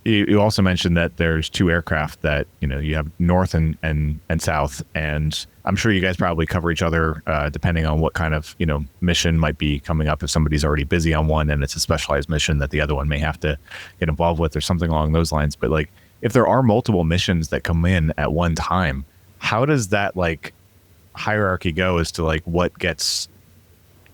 you also mentioned that there's two aircraft that, you have north and south, and I'm sure you guys probably cover each other depending on what kind of, mission might be coming up. If somebody's already busy on one and it's a specialized mission that the other one may have to get involved with, or something along those lines. But like, if there are multiple missions that come in at one time, how does that hierarchy go as to what gets,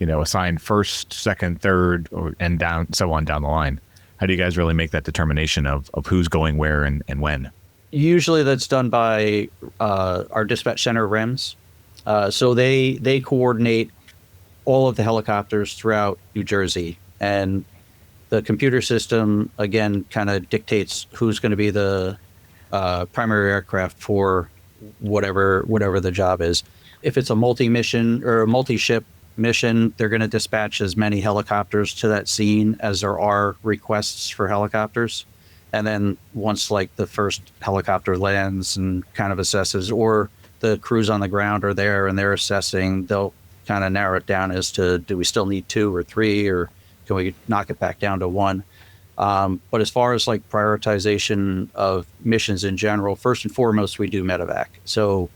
assigned first, second, third, and down, so on down the line? How do you guys really make that determination of who's going where and when? Usually that's done by our dispatch center REMS. So they coordinate all of the helicopters throughout New Jersey, and the computer system, again, kind of dictates who's going to be the primary aircraft for whatever the job is. If it's a multi-mission or a multi-ship mission, they're going to dispatch as many helicopters to that scene as there are requests for helicopters. And then once the first helicopter lands and kind of assesses, or the crews on the ground are there and they're assessing, they'll kind of narrow it down as to, do we still need 2 or 3, or can we knock it back down to 1? But as far as prioritization of missions in general, first and foremost, we do medevac. So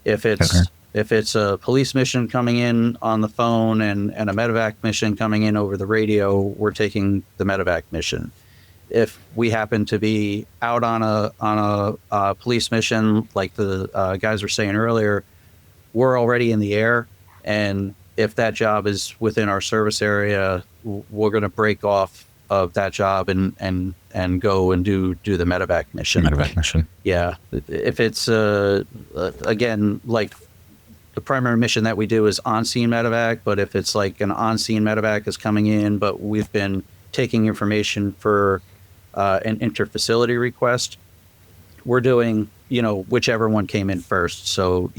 if it's a police mission coming in on the phone and a medevac mission coming in over the radio, we're taking the medevac mission. If we happen to be out on a police mission, like the guys were saying earlier, we're already in the air, and if that job is within our service area, we're going to break off of that job and go and do the medevac mission. Medevac mission. Yeah. If it's, again, the primary mission that we do is on-scene medevac, but if it's an on-scene medevac is coming in, but we've been taking information for an inter-facility request, we're doing, whichever one came in first. So,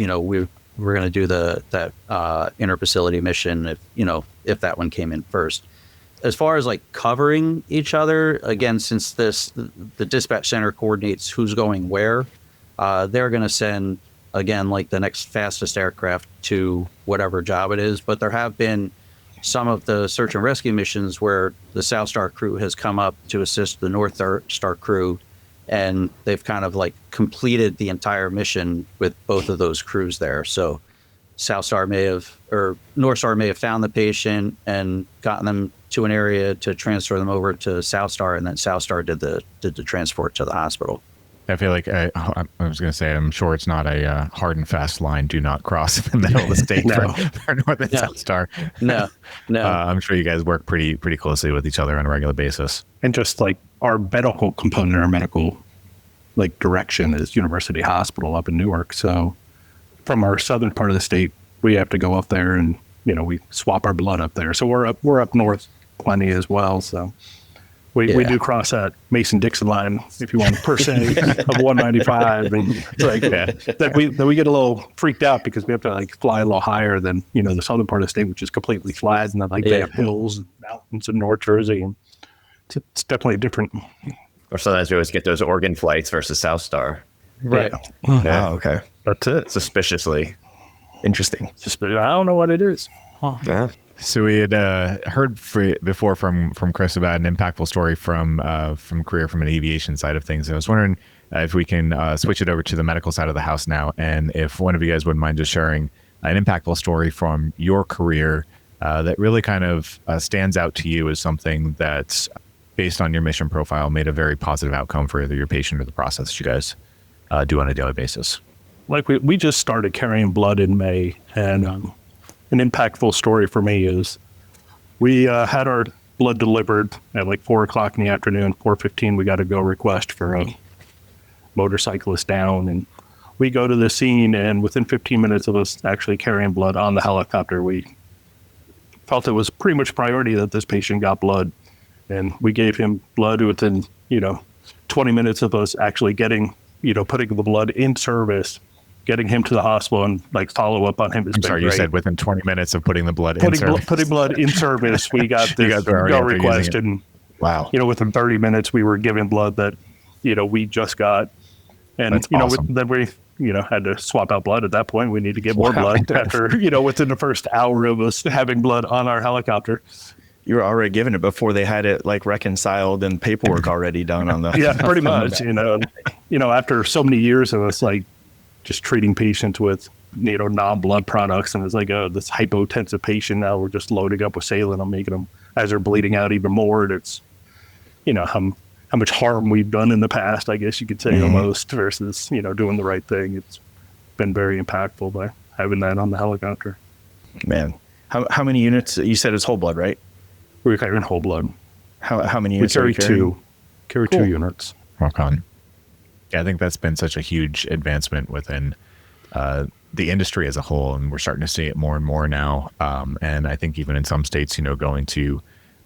we're going to do that inter-facility mission if that one came in first. As far as covering each other, again, since the dispatch center coordinates who's going where, they're going to send, again, the next fastest aircraft to whatever job it is. But there have been some of the search and rescue missions where the South Star crew has come up to assist the North Star crew, and they've kind of completed the entire mission with both of those crews there. So North Star may have found the patient and gotten them to an area to transfer them over to South Star, and then South Star did the transport to the hospital. I feel like I was going to say, I'm sure it's not a hard and fast line. Do not cross in the middle of the state for North and South Star. No. I'm sure you guys work pretty closely with each other on a regular basis. And just our medical component, our medical direction is University Hospital up in Newark. So from our southern part of the state, we have to go up there and, we swap our blood up there. So we're up north plenty as well. So We do cross that Mason-Dixon line, if you want, per se, of 195. And it's like that we get a little freaked out because we have to like fly a little higher than, the southern part of the state, which is completely flat. And then like they have hills and mountains in North Jersey. And it's definitely different. Or sometimes we always get those Oregon flights versus South Star. Right. Yeah. Oh, okay. That's it. Suspiciously. Interesting. I don't know what it is. Yeah. So we had heard before from Chris about an impactful story from career from an aviation side of things. I was wondering if we can switch it over to the medical side of the house now, and if one of you guys wouldn't mind just sharing an impactful story from your career that really kind of stands out to you as something that's based on your mission profile made a very positive outcome for either your patient or the process that you guys do on a daily basis. Like we just started carrying blood in May, and an impactful story for me is we had our blood delivered at like 4:00 in the afternoon. 4:15, we got a go request for a motorcyclist down, and we go to the scene, and within 15 minutes of us actually carrying blood on the helicopter, we felt it was pretty much priority that this patient got blood, and we gave him blood within 20 minutes of us actually getting putting the blood in service, getting him to the hospital, and like follow up on him. I'm sorry, you said within 20 minutes of putting the blood in service. Putting blood in service, we got this go request, and wow, within 30 minutes we were giving blood that we just got, and That's awesome. then we had to swap out blood at that point. We need to get more blood after within the first hour of us having blood on our helicopter. You were already given it before they had it like reconciled and paperwork already done on the pretty much. After so many years of us like just treating patients with non-blood products, and it's like this hypotensive patient, now we're just loading up with saline. I'm making them as they're bleeding out even more. And it's how much harm we've done in the past, I guess you could say, almost, versus doing the right thing. It's been very impactful by having that on the helicopter. Man, how many units? You said it's whole blood, right? We're carrying whole blood. How many We units? carry two. Carry Cool. 2 units. Rock on. Yeah, I think that's been such a huge advancement within the industry as a whole, and we're starting to see it more and more now. And I think even in some states, going to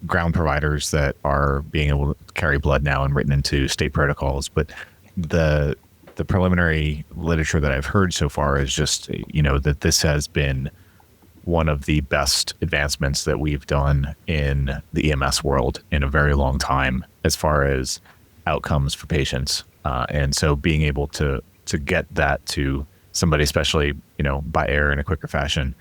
ground providers that are being able to carry blood now and written into state protocols. But the preliminary literature that I've heard so far is just, that this has been one of the best advancements that we've done in the EMS world in a very long time as far as outcomes for patients. And so being able to get that to somebody, especially, by air in a quicker fashion,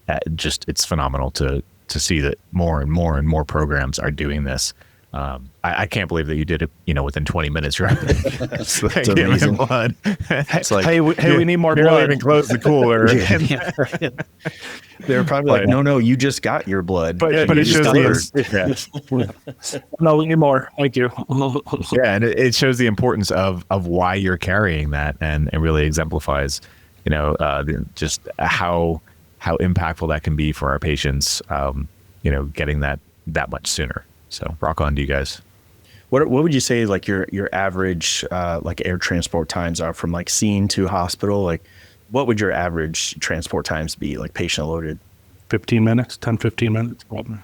it's phenomenal to see that more and more and more programs are doing this. I can't believe that you did it, within 20 minutes, right? It's amazing. Blood. It's like, Hey, we need more Barely blood. even close the cooler. they were probably like, no, you just got your blood. But You it just shows delivered. No, we need more. Thank you. Yeah, and it shows the importance of why you're carrying that, and it really exemplifies, just how impactful that can be for our patients. Getting that much sooner. So rock on to you guys. What would you say like your average like air transport times are from like scene to hospital? Like, what would your average transport times be, like patient loaded? 15 minutes, 10, 15 minutes, probably.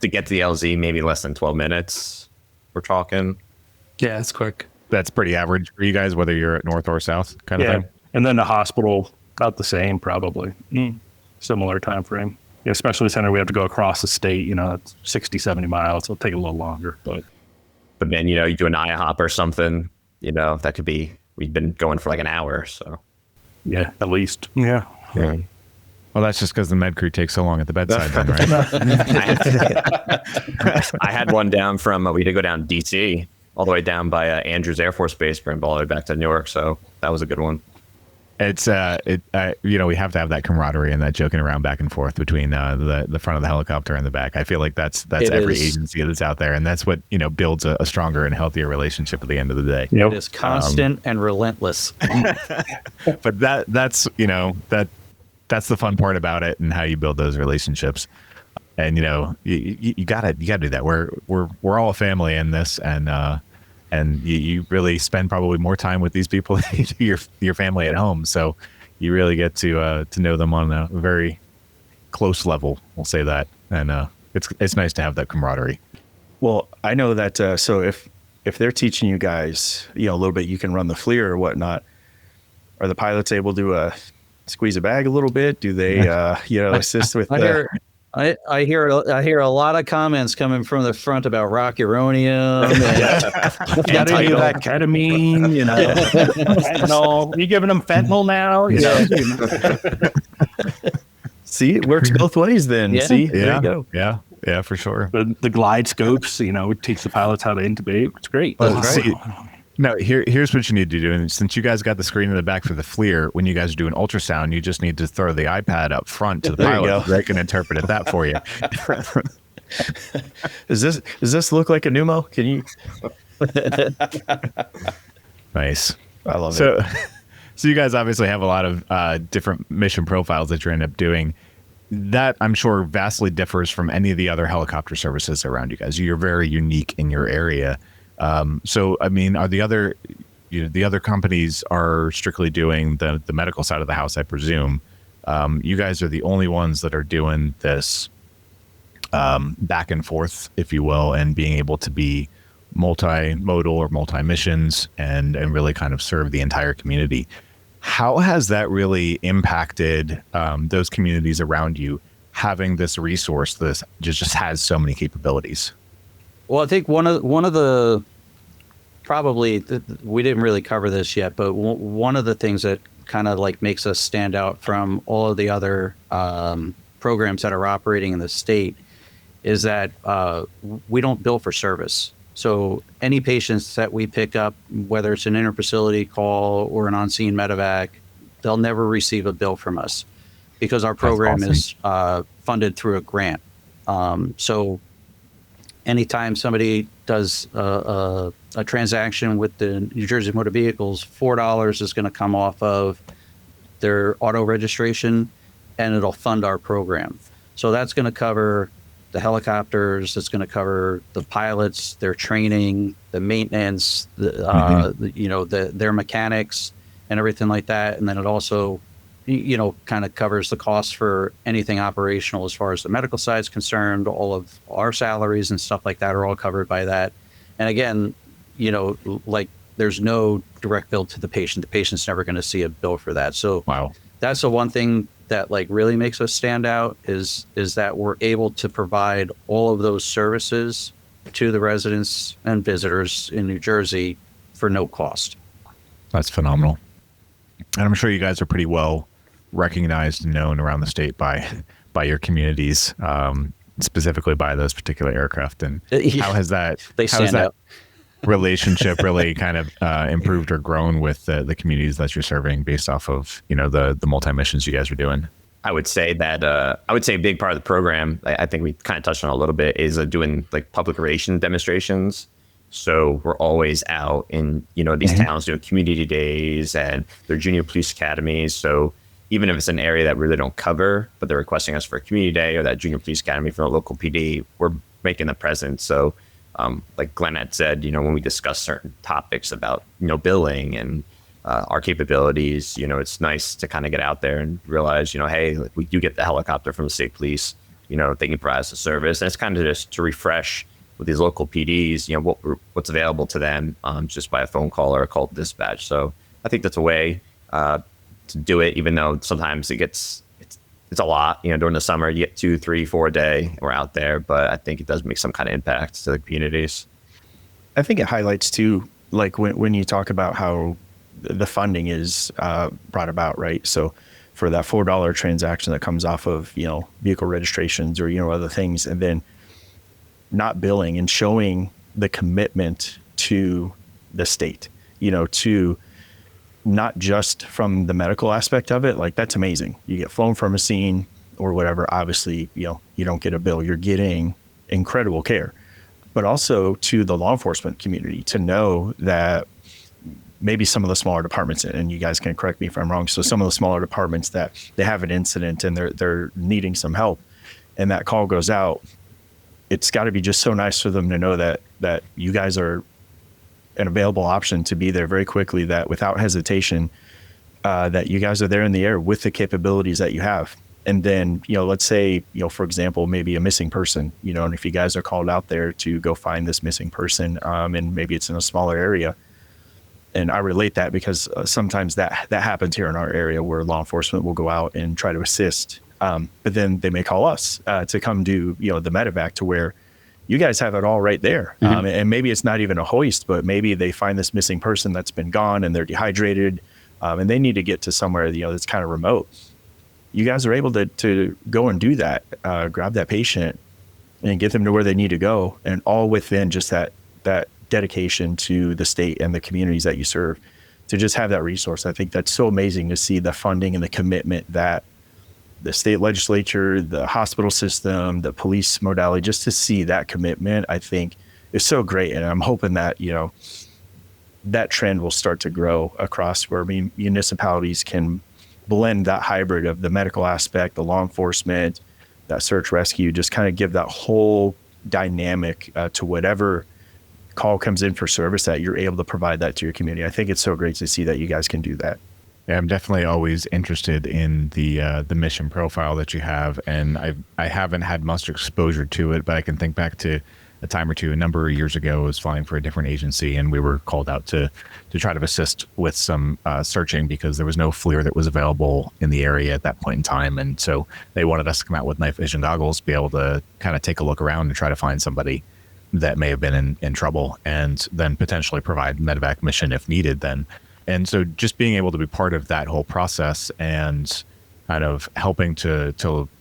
To get to the LZ, maybe less than 12 minutes. We're talking. Yeah, it's quick. That's pretty average for you guys, whether you're at north or south kind of thing. And then the hospital, about the same, probably. Similar time frame. Yeah, especially center, we have to go across the state. It's 60, 70 miles. It'll take a little longer. But then, you do an IHOP or something, that could be, we've been going for like an hour. So, yeah, at least. Yeah. Well, that's just because the med crew takes so long at the bedside then, right? I had one down from, we had to go down DC, all the way down by Andrews Air Force Base, bring all the way back to Newark. So that was a good one. It's we have to have that camaraderie and that joking around back and forth between the front of the helicopter and the back. I feel like that's every agency that's out there, and that's what builds a stronger and healthier relationship at the end of the day. It is constant and relentless. But that's that's the fun part about it, and how you build those relationships. And you gotta do that. We're all a family in this, and you really spend probably more time with these people than you do your family at home. So you really get to know them on a very close level. We'll say that, and it's nice to have that camaraderie. Well, I know that. So if they're teaching you guys, a little bit, you can run the FLIR or whatnot. Are the pilots able to squeeze a bag a little bit? Do they, assist with? I hear a lot of comments coming from the front about rocuronium and Got any of that ketamine, fentanyl? You giving them fentanyl now? See, it works both ways. Then Yeah. see, Yeah. there you go. Yeah, for sure. The glide scopes, teach the pilots how to intubate. It's great. See, no, here's what you need to do. And since you guys got the screen in the back for the FLIR, when you guys do an ultrasound, you just need to throw the iPad up front to the There you pilot. go. They can interpret it that for you. Does this look like a pneumo? Can you? Nice. I love it. So you guys obviously have a lot of different mission profiles that you end up doing. That I'm sure vastly differs from any of the other helicopter services around you guys. You're very unique in your area. So I mean, are the other companies are strictly doing the medical side of the house, I presume. You guys are the only ones that are doing this back and forth, if you will, and being able to be multimodal or multi-missions and really kind of serve the entire community. How has that really impacted those communities around you, having this resource that just has so many capabilities? Well, I think one of the probably we didn't really cover this yet, but one of the things that kind of like makes us stand out from all of the other programs that are operating in the state is that we don't bill for service. So any patients that we pick up, whether it's an interfacility call or an on-scene medevac, they'll never receive a bill from us because our program is funded through a grant. So anytime somebody does a transaction with the New Jersey Motor Vehicles, $4 is going to come off of their auto registration, and it'll fund our program. So that's going to cover the helicopters. It's going to cover the pilots, their training, the maintenance, their mechanics, and everything like that. And then it also, kind of covers the cost for anything operational as far as the medical side is concerned. All of our salaries and stuff like that are all covered by that. And again, like there's no direct bill to the patient. The patient's never going to see a bill for that. So Wow. That's the one thing that like really makes us stand out is that we're able to provide all of those services to the residents and visitors in New Jersey for no cost. That's phenomenal. And I'm sure you guys are pretty well recognized and known around the state by your communities, specifically by those particular aircraft. And how has that relationship really kind of improved or grown with the communities that you're serving based off of the multi-missions you guys are doing? I would say that a big part of the program, I think we kind of touched on a little bit, is doing like public relations demonstrations. So we're always out in these towns doing community days and their junior police academies. So even if it's an area that we really don't cover, but they're requesting us for a community day or that junior police academy from a local PD, we're making the presence. So like Glenn had said, when we discuss certain topics about billing and our capabilities, it's nice to kind of get out there and realize, hey, like, we do get the helicopter from the state police, they can provide us a service. And it's kind of just to refresh with these local PDs, what's available to them just by a phone call or a call dispatch. So I think that's a way to do it, even though sometimes it's a lot. During the summer, you get 2, 3, 4 a day. We're out there, but I think it does make some kind of impact to the communities. I think it highlights too, like when you talk about how the funding is brought about, right? So for that $4 transaction that comes off of vehicle registrations or other things, and then not billing and showing the commitment to the state, to not just from the medical aspect of it, like that's amazing. You get flown from a scene or whatever. Obviously, you don't get a bill. You're getting incredible care, but also to the law enforcement community to know that maybe some of the smaller departments, and you guys can correct me if I'm wrong. So some of the smaller departments that they have an incident and they're needing some help, and that call goes out. It's got to be just so nice for them to know that you guys are an available option to be there very quickly, that without hesitation, that you guys are there in the air with the capabilities that you have. And then, let's say, for example, maybe a missing person, and if you guys are called out there to go find this missing person, and maybe it's in a smaller area. And I relate that because sometimes that happens here in our area where law enforcement will go out and try to assist. But then they may call us to come do, the medevac, to where you guys have it all right there. And maybe it's not even a hoist, but maybe they find this missing person that's been gone and they're dehydrated, and they need to get to somewhere, that's kind of remote. You guys are able to go and do that, grab that patient and get them to where they need to go, and all within just that dedication to the state and the communities that you serve, to just have that resource. I think that's so amazing to see the funding and the commitment that the state legislature, the hospital system, the police modality, just to see that commitment, I think is so great. And I'm hoping that, that trend will start to grow across where municipalities can blend that hybrid of the medical aspect, the law enforcement, that search rescue, just kind of give that whole dynamic to whatever call comes in for service, that you're able to provide that to your community. I think it's so great to see that you guys can do that. Yeah, I'm definitely always interested in the mission profile that you have, and I haven't had much exposure to it, but I can think back to a time or two, a number of years ago. I was flying for a different agency, and we were called out to try to assist with some searching because there was no FLIR that was available in the area at that point in time, and so they wanted us to come out with night vision goggles, be able to kind of take a look around and try to find somebody that may have been in trouble, and then potentially provide medevac mission if needed then. And so just being able to be part of that whole process and kind of helping to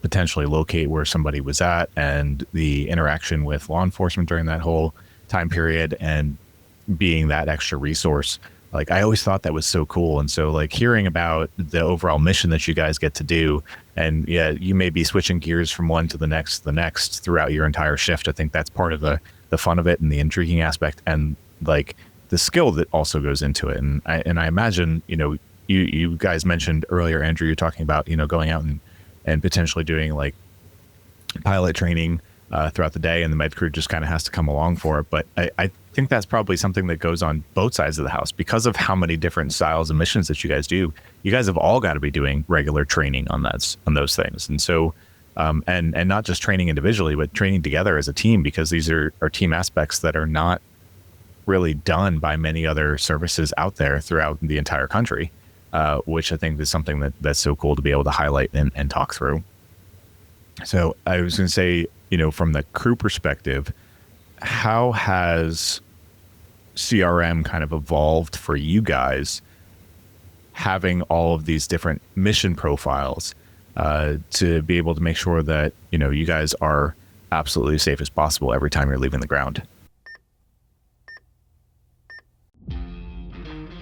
potentially locate where somebody was at, and the interaction with law enforcement during that whole time period, and being that extra resource, like, I always thought that was so cool. And so, like, hearing about the overall mission that you guys get to do, and yeah, you may be switching gears from one to the next throughout your entire shift. I think that's part of the fun of it, and the intriguing aspect, and like the skill that also goes into it. And I imagine, you guys mentioned earlier, Andrew, you're talking about, going out and potentially doing like pilot training throughout the day, and the med crew just kind of has to come along for it. But I think that's probably something that goes on both sides of the house because of how many different styles and missions that you guys do. You guys have all got to be doing regular training on those things. And so, and not just training individually, but training together as a team, because these are team aspects that are not really done by many other services out there throughout the entire country, which I think is something that's so cool to be able to highlight and talk through. So I was going to say, from the crew perspective, how has CRM kind of evolved for you guys, having all of these different mission profiles, to be able to make sure that, you guys are absolutely safe as possible every time you're leaving the ground?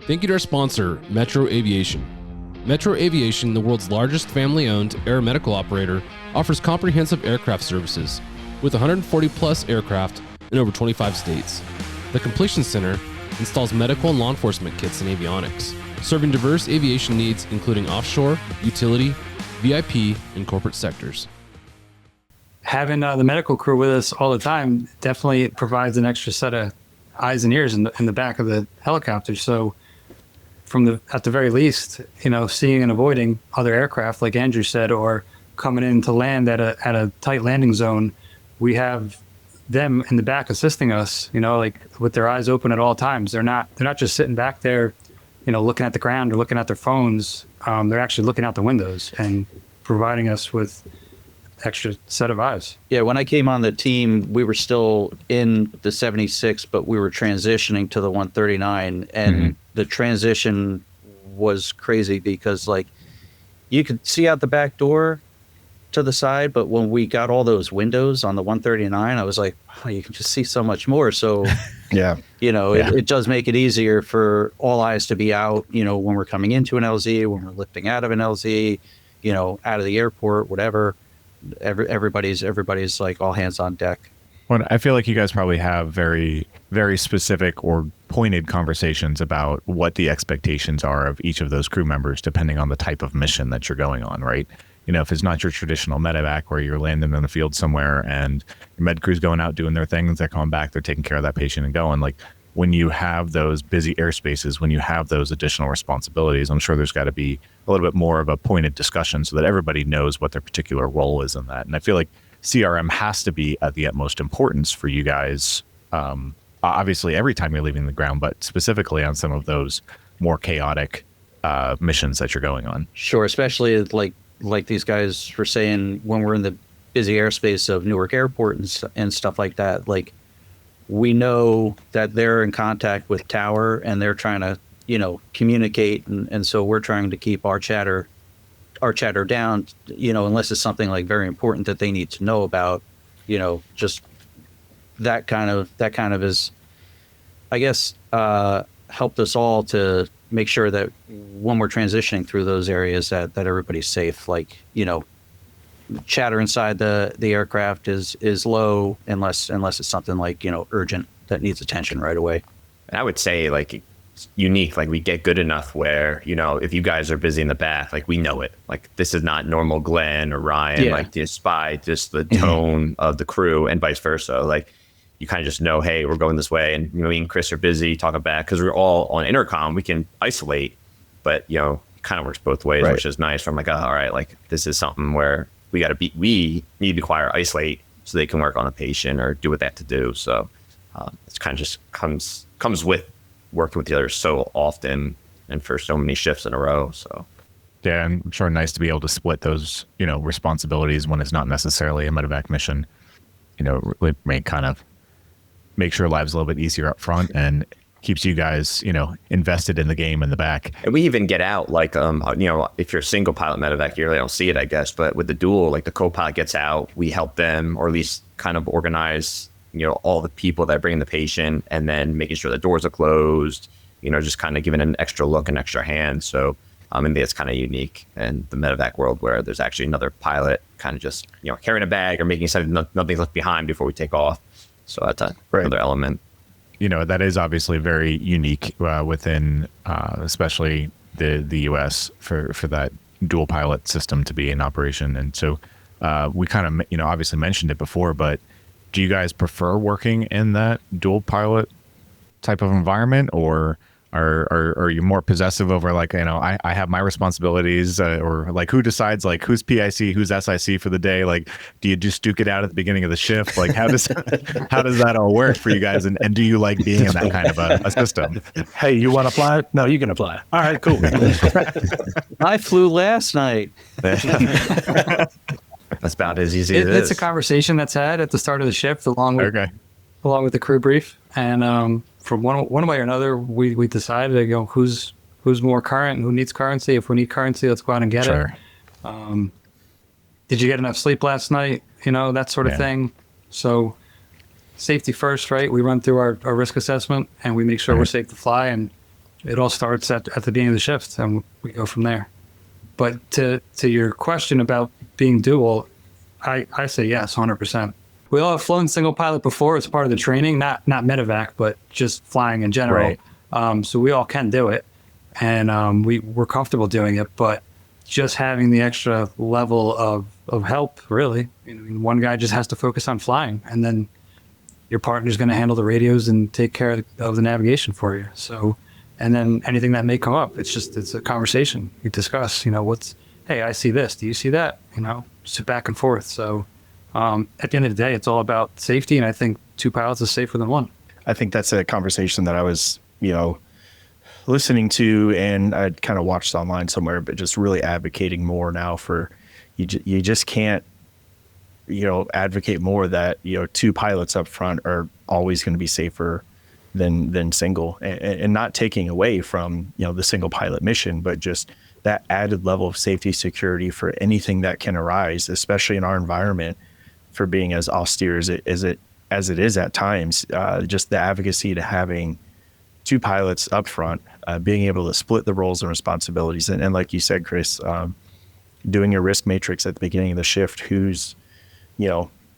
Thank you to our sponsor, Metro Aviation. Metro Aviation, the world's largest family-owned aeromedical operator, offers comprehensive aircraft services with 140 plus aircraft in over 25 states. The Completion Center installs medical and law enforcement kits and avionics, serving diverse aviation needs including offshore, utility, VIP, and corporate sectors. Having the medical crew with us all the time definitely provides an extra set of eyes and ears in the back of the helicopter. So at the very least, seeing and avoiding other aircraft, like Andrew said, or coming in to land at a tight landing zone, we have them in the back assisting us, like with their eyes open at all times. They're not just sitting back there, looking at the ground or looking at their phones. They're actually looking out the windows and providing us with extra set of eyes. Yeah, when I came on the team, we were still in the 76, but we were transitioning to the 139, and the transition was crazy because, like, you could see out the back door to the side, but when we got all those windows on the 139, I was like, oh, you can just see so much more. So yeah, it does make it easier for all eyes to be out, when we're coming into an LZ, when we're lifting out of an LZ, out of the airport, whatever. Everybody's like all hands on deck. Well, I feel like you guys probably have very, very specific or pointed conversations about what the expectations are of each of those crew members, depending on the type of mission that you're going on, right? If it's not your traditional medevac where you're landing in the field somewhere and your med crew's going out doing their things, they're coming back, they're taking care of that patient and going, like, when you have those busy airspaces, when you have those additional responsibilities, I'm sure there's got to be a little bit more of a pointed discussion so that everybody knows what their particular role is in that. And I feel like CRM has to be at the utmost importance for you guys. Obviously, every time you're leaving the ground, but specifically on some of those more chaotic missions that you're going on. Sure, especially like these guys were saying, when we're in the busy airspace of Newark Airport and stuff like that, like, we know that they're in contact with tower and they're trying to, communicate. And so we're trying to keep our chatter down, unless it's something like very important that they need to know about, just that kind of is, I guess, helped us all to make sure that when we're transitioning through those areas that everybody's safe. Like, chatter inside the aircraft is low unless it's something like, urgent that needs attention right away. And I would say, like, it's unique. Like, we get good enough where, if you guys are busy in the back, like, we know it. Like, this is not normal Glenn or Ryan. Yeah. Like, despite just the tone of the crew and vice versa. Like, you kind of just know, hey, we're going this way. And, me and Chris are busy talking back because we're all on intercom. We can isolate, but, it kind of works both ways, Right. which is nice. I'm like, oh, all right, like, this is something where we need to acquire isolate so they can work on a patient or do what they have to do. So it's kind of just comes with working with the others so often and for so many shifts in a row. So Yeah, I'm sure nice to be able to split those, responsibilities when it's not necessarily a medevac mission. Really make sure lives a little bit easier up front and keeps you guys, invested in the game in the back. And we even get out, like, if you're a single pilot medevac, you really don't see it, I guess. But with the dual, like, the co-pilot gets out, we help them, or at least kind of organize, all the people that bring the patient, and then making sure the doors are closed, just kind of giving an extra look and extra hand. So, I think it's kind of unique in the medevac world where there's actually another pilot kind of just, carrying a bag or making something nothing's left behind before we take off. So that's another element. That is obviously very unique within, especially the U.S. for that dual pilot system to be in operation. And so we kind of, obviously mentioned it before, but do you guys prefer working in that dual pilot type of environment, or are you more possessive over, like, I have my responsibilities, or like, who decides, like, who's PIC, who's SIC for the day? Like, do you just duke it out at the beginning of the shift? Like, how does that all work for you guys? And do you like being in that kind of a system? Hey, you want to fly? No, you can apply. All right, cool. I flew last night. That's about as easy as it It's is. a conversation that's had at the start of the shift, along with the crew brief. And from one way or another, we decided to go, who's more current, who needs currency. If we need currency, let's go out and get it. Did you get enough sleep last night? That sort of thing. So safety first, right? We run through our risk assessment and we make sure we're safe to fly, and it all starts at the beginning of the shift, and we go from there. But to your question about being dual, I say yes, 100%. We all have flown single pilot before as part of the training, not medevac, but just flying in general. Right. So we all can do it, and we're comfortable doing it. But just having the extra level of help, really, one guy just has to focus on flying, and then your partner's going to handle the radios and take care of the navigation for you. So, and then anything that may come up, it's a conversation you discuss. Hey, I see this. Do you see that? Sit back and forth. So. At the end of the day, it's all about safety, and I think two pilots is safer than one. I think that's a conversation that I was, listening to, and I'd kind of watched online somewhere, but just really advocating more now for, you just can't, advocate more that, two pilots up front are always going to be safer than single, and not taking away from, the single pilot mission, but just that added level of safety, security for anything that can arise, especially in our environment, for being as austere as it is at times. Just the advocacy to having two pilots up front, being able to split the roles and responsibilities. And like you said, Chris, doing your risk matrix at the beginning of the shift, who's,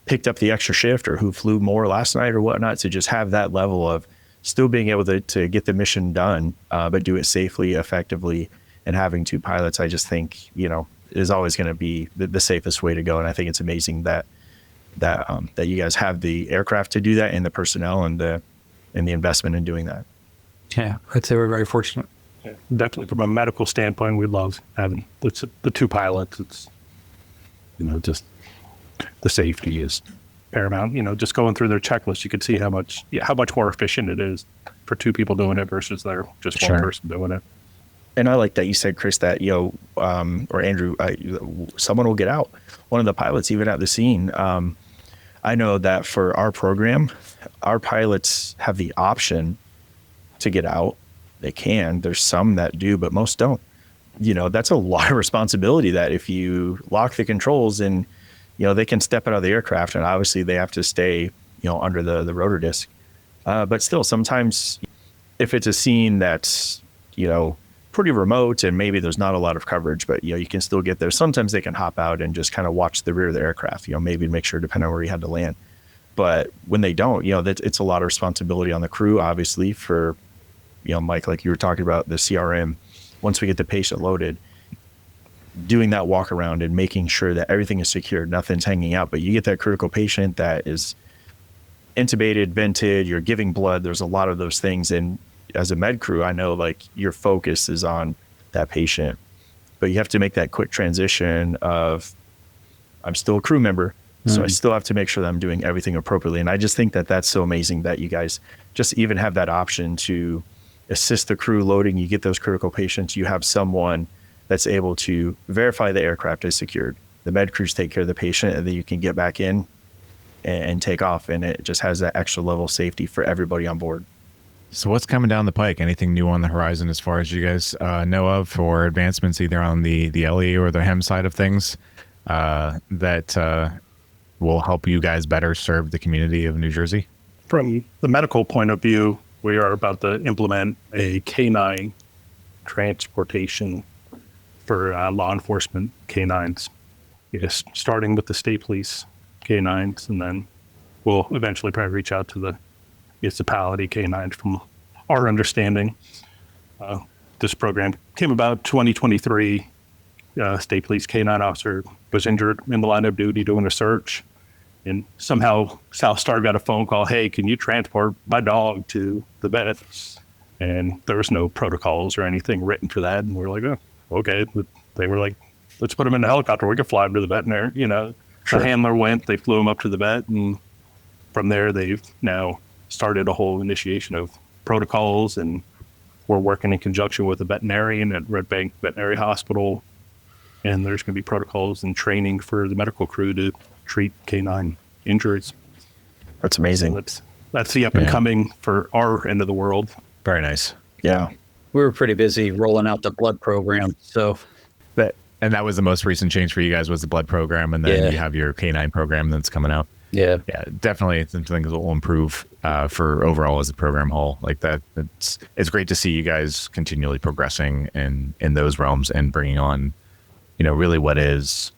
picked up the extra shift or who flew more last night or whatnot, to just have that level of still being able to get the mission done, but do it safely, effectively, and having two pilots, I just think, is always going to be the safest way to go. And I think it's amazing that you guys have the aircraft to do that, and the personnel and the and the investment in doing that. Yeah, I'd say we're very fortunate. Yeah, definitely from a medical standpoint, we love having the two pilots. It's, just the safety is paramount. Just going through their checklist, you can see how much more efficient it is for two people doing it versus there just one person doing it. And I like that you said, Chris, that, or Andrew, someone will get out. One of the pilots even at the scene. I know that for our program, our pilots have the option to get out. They can. There's some that do, but most don't. That's a lot of responsibility that if you lock the controls and, they can step out of the aircraft, and obviously they have to stay, under the rotor disc. But still, sometimes if it's a scene that's, pretty remote and maybe there's not a lot of coverage, but you can still get there. Sometimes they can hop out and just kind of watch the rear of the aircraft, maybe make sure, depending on where you had to land. But when they don't, it's a lot of responsibility on the crew, obviously, for, Mike, like you were talking about the CRM. Once we get the patient loaded, doing that walk around and making sure that everything is secured, nothing's hanging out. But you get that critical patient that is intubated, vented, you're giving blood. There's a lot of those things. And as a med crew, I know like your focus is on that patient, but you have to make that quick transition of, I'm still a crew member, so I still have to make sure that I'm doing everything appropriately. And I just think that that's so amazing that you guys just even have that option to assist the crew loading. You get those critical patients, you have someone that's able to verify the aircraft is secured. The med crews take care of the patient, and then you can get back in and take off. And it just has that extra level of safety for everybody on board. So what's coming down the pike? Anything new on the horizon as far as you guys know of for advancements either on the LE or the HEM side of things that will help you guys better serve the community of New Jersey? From the medical point of view, we are about to implement a canine transportation for law enforcement canines. Yes, starting with the state police canines, and then we'll eventually probably reach out to the municipality canines. From our understanding, this program came about 2023. State police canine officer was injured in the line of duty doing a search, and somehow South Star got a phone call, hey, can you transport my dog to the vet? And there was no protocols or anything written for that, and we're like, oh, okay. But they were like, let's put him in the helicopter, we can fly him to the veterinary. Sure. The handler went, they flew him up to the vet, and from there they've now started a whole initiation of protocols, and we're working in conjunction with a veterinarian at Red Bank Veterinary Hospital, and there's going to be protocols and training for the medical crew to treat canine injuries. That's amazing. So that's the up and coming for our end of the world. Very nice. Yeah. We were pretty busy rolling out the blood program. So And that was the most recent change for you guys, was the blood program, and then you have your canine program that's coming out. yeah, Definitely something that will improve for overall as a program whole. Like that, it's great to see you guys continually progressing in those realms and bringing on, really what is,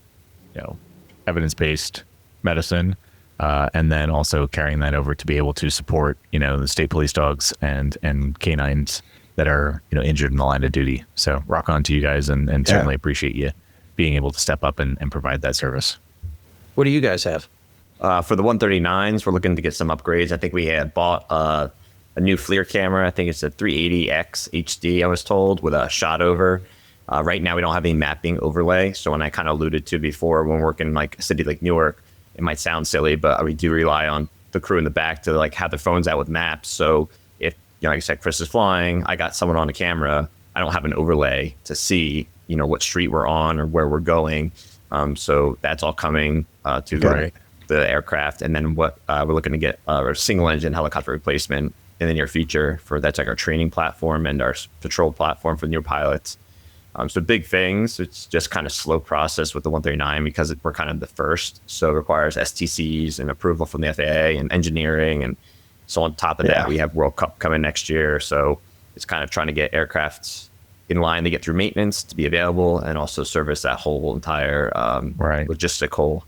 evidence-based medicine, and then also carrying that over to be able to support, the state police dogs and canines that are, injured in the line of duty. So rock on to you guys, and certainly appreciate you being able to step up and provide that service. what do you guys have? For the 139s, we're looking to get some upgrades. I think we had bought a new FLIR camera. I think it's a 380X HD, I was told, with a shot over. Right now, we don't have any mapping overlay. So when I kind of alluded to before, when working like a city like Newark, it might sound silly, but we do rely on the crew in the back to like have their phones out with maps. So if, like I said, Chris is flying, I got someone on the camera, I don't have an overlay to see, what street we're on or where we're going. So that's all coming to the aircraft. And then what we're looking to get a single engine helicopter replacement in the near future that's like our training platform and our patrol platform for new pilots. So big things. It's just kind of slow process with the 139 because we're kind of the first. So it requires STCs and approval from the FAA and engineering. And so on top of that, we have World Cup coming next year. So it's kind of trying to get aircrafts in line to get through maintenance, to be available, and also service that whole entire logistical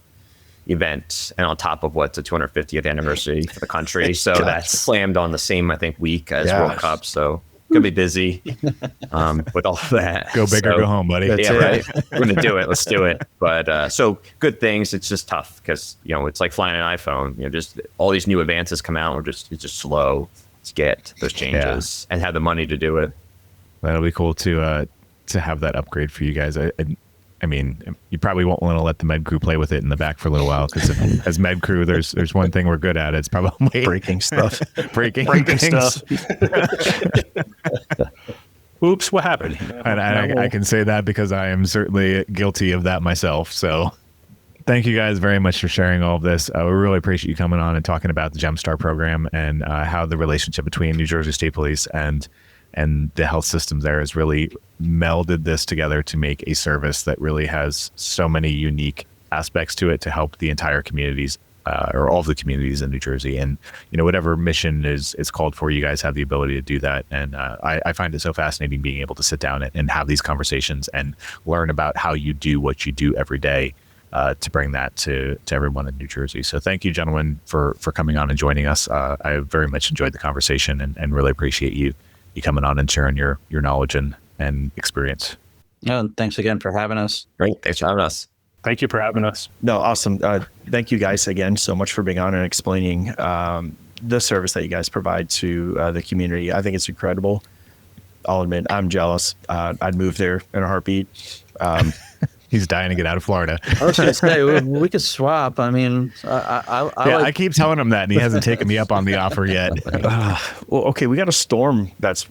event. And on top of what's the 250th anniversary for the country. So that's slammed on the same, I think, week as World Cup. So gonna be busy with all of that. Go big or go home, buddy. Right. We're gonna do it. Let's do it. But so good things. It's just tough because it's like flying an iPhone. Just all these new advances come out. It's just slow. to get those changes and have the money to do it. That'll be cool to have that upgrade for you guys. I mean, you probably won't want to let the med crew play with it in the back for a little while, because as med crew, there's one thing we're good at. It's probably breaking stuff. breaking stuff. Oops, what happened? And I can say that because I am certainly guilty of that myself. So thank you guys very much for sharing all of this. We really appreciate you coming on and talking about the JEMSTAR program and how the relationship between New Jersey State Police and the health systems there has really melded this together to make a service that really has so many unique aspects to it to help the entire communities, or all of the communities in New Jersey. And, whatever mission is called for, you guys have the ability to do that. And I find it so fascinating being able to sit down and have these conversations and learn about how you do what you do every day to bring that to everyone in New Jersey. So thank you, gentlemen, for coming on and joining us. I very much enjoyed the conversation and really appreciate you coming on and sharing your knowledge and experience. Yeah, and thanks again for having us. Great. Thanks for having us. Thank you for having us. No, awesome. Thank you guys again so much for being on and explaining the service that you guys provide to the community. I think it's incredible. I'll admit I'm jealous. I'd move there in a heartbeat. He's dying to get out of Florida. I was going to say, we could swap. I mean, I keep telling him that, and he hasn't taken me up on the offer yet. Well, okay, we got a storm that's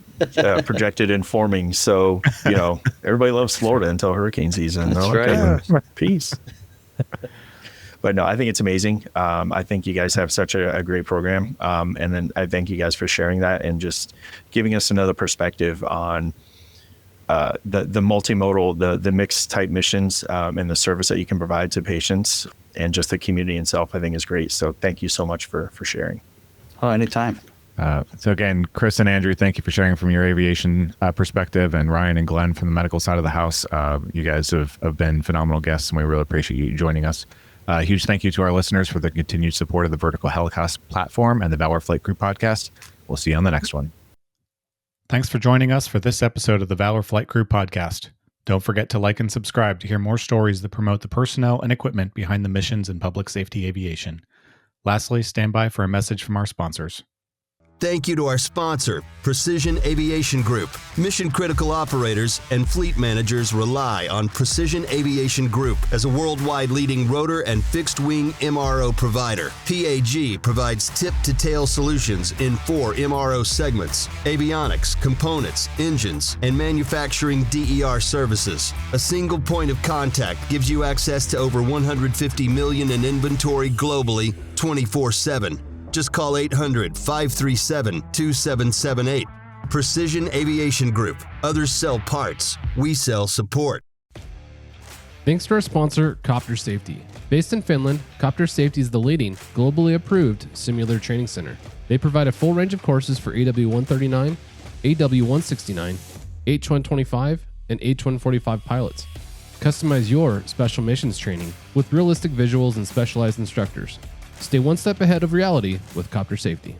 projected in forming. So, everybody loves Florida until hurricane season. That's Okay, right. Peace. But no, I think it's amazing. I think you guys have such a great program. And then I thank you guys for sharing that and just giving us another perspective on the multimodal, the mixed type missions, and the service that you can provide to patients and just the community itself, I think is great. So thank you so much for sharing. Oh, anytime. So again, Chris and Andrew, thank you for sharing from your aviation perspective, and Ryan and Glenn from the medical side of the house. You guys have been phenomenal guests, and we really appreciate you joining us. Huge thank you to our listeners for the continued support of the Vertical Helicast platform and the Valor Flight Crew podcast. We'll see you on the next one. Thanks for joining us for this episode of the Valor Flight Crew podcast. Don't forget to like and subscribe to hear more stories that promote the personnel and equipment behind the missions in public safety aviation. Lastly, stand by for a message from our sponsors. Thank you to our sponsor, Precision Aviation Group. Mission-critical operators and fleet managers rely on Precision Aviation Group as a worldwide leading rotor and fixed-wing MRO provider. PAG provides tip-to-tail solutions in 4 MRO segments: avionics, components, engines, and manufacturing DER services. A single point of contact gives you access to over 150 million in inventory globally, 24/7. Just call 800-537-2778. Precision Aviation Group. Others sell parts. We sell support. Thanks to our sponsor, Copter Safety. Based in Finland, Copter Safety is the leading, globally approved simulator training center. They provide a full range of courses for AW139, AW169, H125, and H145 pilots. Customize your special missions training with realistic visuals and specialized instructors. Stay one step ahead of reality with Copter Safety.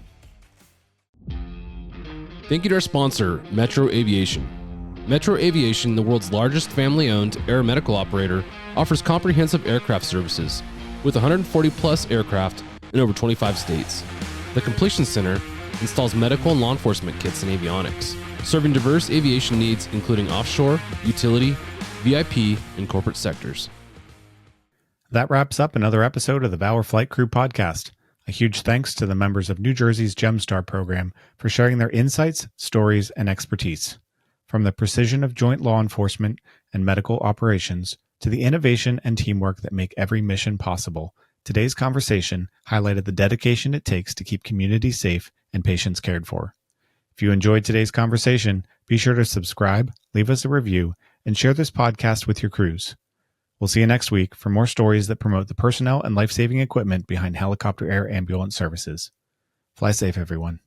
Thank you to our sponsor, Metro Aviation. Metro Aviation, the world's largest family-owned aeromedical operator, offers comprehensive aircraft services with 140 plus aircraft in over 25 states. The Completion Center installs medical and law enforcement kits and avionics, serving diverse aviation needs including offshore, utility, VIP, and corporate sectors. That wraps up another episode of the Valor Flight Crew podcast. A huge thanks to the members of New Jersey's JEMSTAR program for sharing their insights, stories, and expertise. From the precision of joint law enforcement and medical operations to the innovation and teamwork that make every mission possible, today's conversation highlighted the dedication it takes to keep communities safe and patients cared for. If you enjoyed today's conversation, be sure to subscribe, leave us a review, and share this podcast with your crews. We'll see you next week for more stories that promote the personnel and life-saving equipment behind helicopter air ambulance services. Fly safe, everyone.